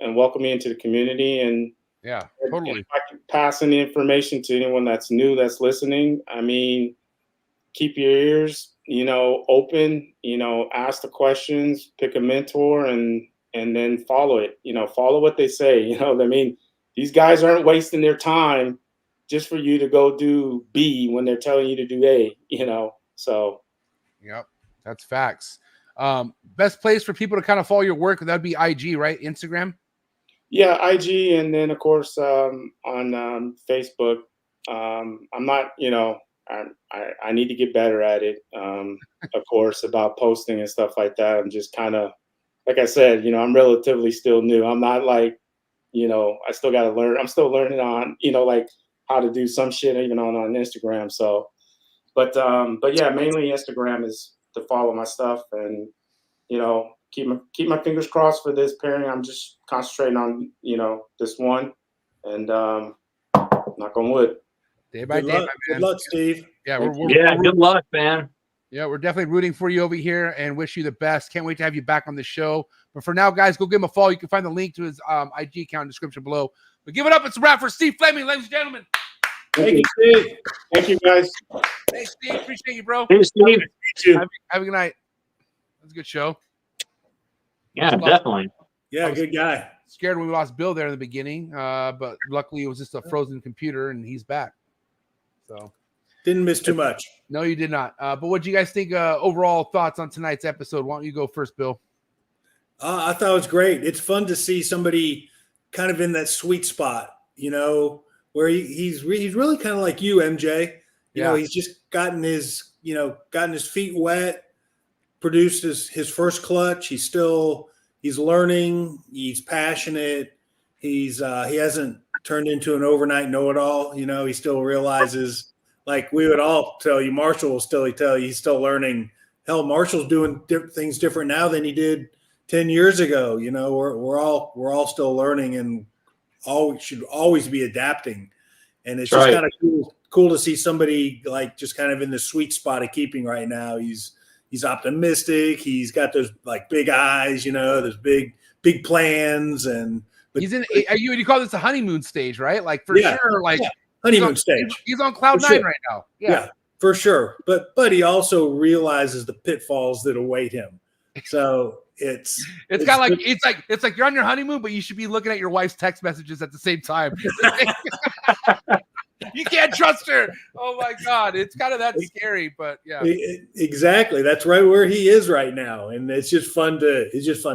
and welcome me into the community. And yeah, totally. If I can pass any information to anyone that's new, that's listening, I mean, keep your ears, open, ask the questions, pick a mentor, and then follow it, follow what they say. I mean, these guys aren't wasting their time just for you to go do B when they're telling you to do A, so. Yep, that's facts. Best place for people to kind of follow your work, that'd be IG, right? Instagram? Yeah, IG, and then of course on Facebook. I'm not, I need to get better at it. Of course, about posting and stuff like that. I'm just kind of, like I said, I'm relatively still new. I'm not like, I still got to learn. I'm still learning on, like how to do some shit even on Instagram. So, but yeah, mainly Instagram is to follow my stuff, and keep my fingers crossed for this pairing. I'm just concentrating on this one, and knock on wood. Day by day, my man. Good luck, Steve. Yeah, good luck, man. Yeah, we're definitely rooting for you over here and wish you the best. Can't wait to have you back on the show. But for now, guys, go give him a follow. You can find the link to his IG account in the description below. But give it up. It's a wrap for Steve Fleming, ladies and gentlemen. Thank you, Steve. Thank you, guys. Thanks, Steve. Appreciate you, bro. Hey, Steve. Have a good night. That was a good show. Yeah, definitely. Yeah, good guy. Scared when we lost Bill there in the beginning, but luckily it was just a frozen computer, and he's back. So, Didn't miss too much. No, you did not. But what do you guys think? Overall thoughts on tonight's episode? Why don't you go first, Bill? I thought it was great. It's fun to see somebody kind of in that sweet spot, where he's really kind of like you, MJ. You know, he's just gotten his feet wet, produced his first clutch. He's learning. He's passionate. He hasn't turned into an overnight know-it-all. He still realizes, like we would all tell you, Marshall will still tell you, he's still learning. Hell, Marshall's doing things different now than he did 10 years ago. We're all still learning, and should always be adapting. And it's just kind of cool to see somebody like just kind of in the sweet spot of keeping right now. He's optimistic. He's got those like big eyes, those big plans, but he's in. You call this a honeymoon stage, right? Like for sure, like honeymoon stage. He's on cloud nine right now. Yeah, for sure. But he also realizes the pitfalls that await him. So it's kind of it's like you're on your honeymoon, but you should be looking at your wife's text messages at the same time. You can't trust her. Oh my God. It's kind of that scary, but yeah. Exactly. That's right where he is right now. And it's just fun to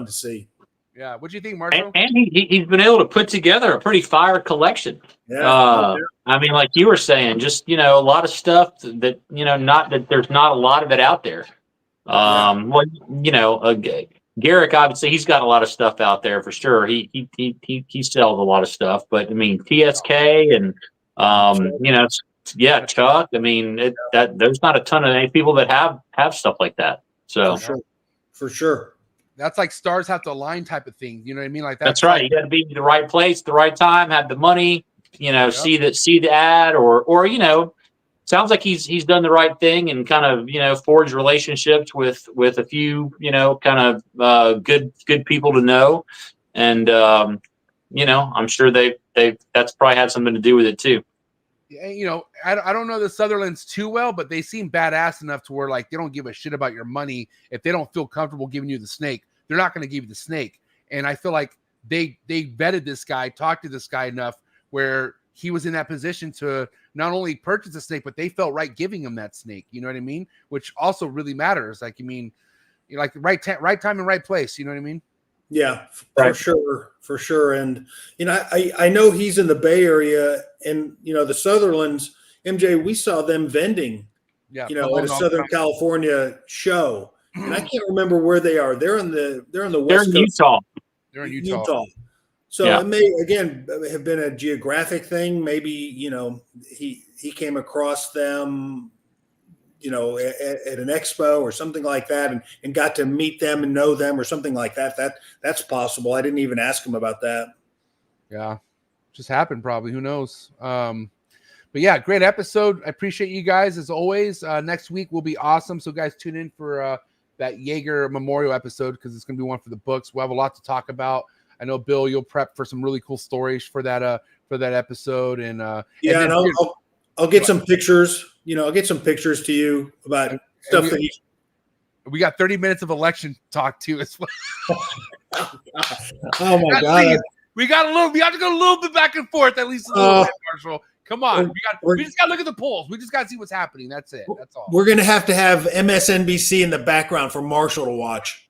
see. Yeah. What do you think, Marshall? And he's been able to put together a pretty fire collection. Yeah. I mean, like you were saying, just, a lot of stuff that, not that there's not a lot of it out there. Garrick, obviously, he's got a lot of stuff out there for sure. He sells a lot of stuff, but I mean, TSK and, Chuck. I mean, there's not a ton of people that have stuff like that. So for sure. That's like stars have to align type of thing. You know what I mean? Like that's right. You got to be in the right place, the right time, have the money. See the ad, or sounds like he's done the right thing and kind of forged relationships with a few kind of good people to know, and I'm sure that's probably had something to do with it too. I don't know the Sutherlands too well, but they seem badass enough to where like they don't give a shit about your money. If they don't feel comfortable giving you the snake, they're not going to give you the snake. And I feel like they vetted this guy, talked to this guy enough where he was in that position to not only purchase the snake, but they felt right giving him that snake. You know what I mean? Which also really matters. Like, like right time and right place. You know what I mean? Yeah, for sure. And, I know he's in the Bay Area, and, the Sutherlands, MJ, we saw them vending, at a Southern California show. And I can't remember where they are. They're in the West Coast. Utah. They're in Utah. So it may, again, have been a geographic thing. Maybe, he came across them, at an expo or something like that, and got to meet them and know them or something like that. That's possible. I didn't even ask him about that. Yeah, just happened probably. Who knows? But yeah, great episode. I appreciate you guys as always. Next week will be awesome. So guys, tune in for that Jagger memorial episode because it's going to be one for the books. We'll have a lot to talk about. I know, Bill, you'll prep for some really cool stories for that episode. And I'll get some pictures. I'll get some pictures to you about stuff that we got 30 minutes of election talk too as well. Oh my God. We have to go a little bit back and forth, at least a little bit, Marshall. Come on. We just got to look at the polls. We just got to see what's happening. That's it. That's all. We're going to have MSNBC in the background for Marshall to watch.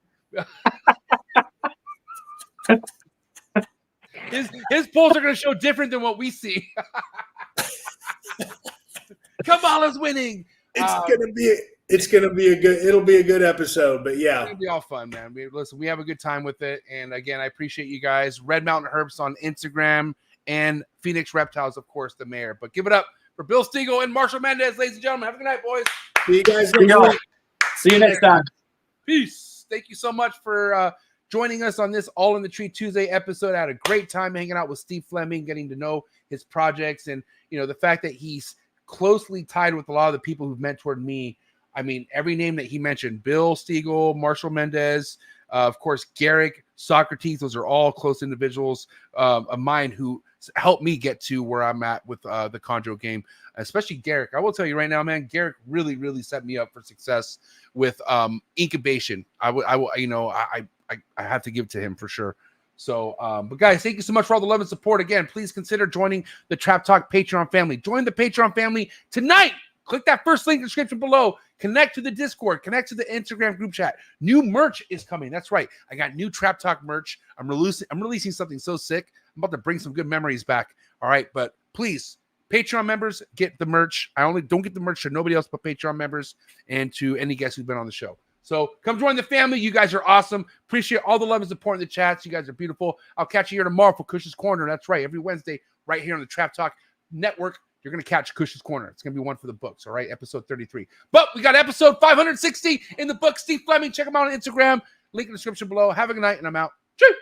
His polls are going to show different than what we see. Kamala's winning. It'll be a good episode, but yeah. It'll be all fun, man. We have a good time with it. And again, I appreciate you guys. Red Mountain Herbs on Instagram and Phoenix Reptiles, of course, the mayor. But give it up for Bill Stiegel and Marshall Mendez, ladies and gentlemen. Have a good night, boys. See you guys next week. See you next time. Peace. Thank you so much for joining us on this All in the Tree Tuesday episode. I had a great time hanging out with Steve Fleming, getting to know his projects, and the fact that he's closely tied with a lot of the people who've mentored me. I mean, every name that he mentioned, Bill Stiegel, Marshall Mendez, of course, Garrick, Socrates, those are all close individuals of mine who helped me get to where I'm at with the Chondro game, especially Garrick. I will tell you right now, man, Garrick really, really set me up for success with incubation. I have to give it to him for sure. So, but guys, thank you so much for all the love and support. Again, please consider joining the Trap Talk Patreon family. Join the Patreon family tonight. Click that first link in the description below. Connect to the Discord. Connect to the Instagram group chat. New merch is coming. That's right. I got new Trap Talk merch. I'm releasing something so sick. I'm about to bring some good memories back. All right, but please, Patreon members, get the merch. I only don't get the merch to nobody else but Patreon members and to any guests who've been on the show. So come join the family. You guys are awesome. Appreciate all the love and support in the chats. You guys are beautiful. I'll catch you here tomorrow for Cush's Corner. That's right. Every Wednesday right here on the Trap Talk Network. You're going to catch Cush's Corner. It's going to be one for the books, all right? Episode 33. But we got episode 560 in the book. Steve Fleming. Check him out on Instagram. Link in the description below. Have a good night, and I'm out. Cheers.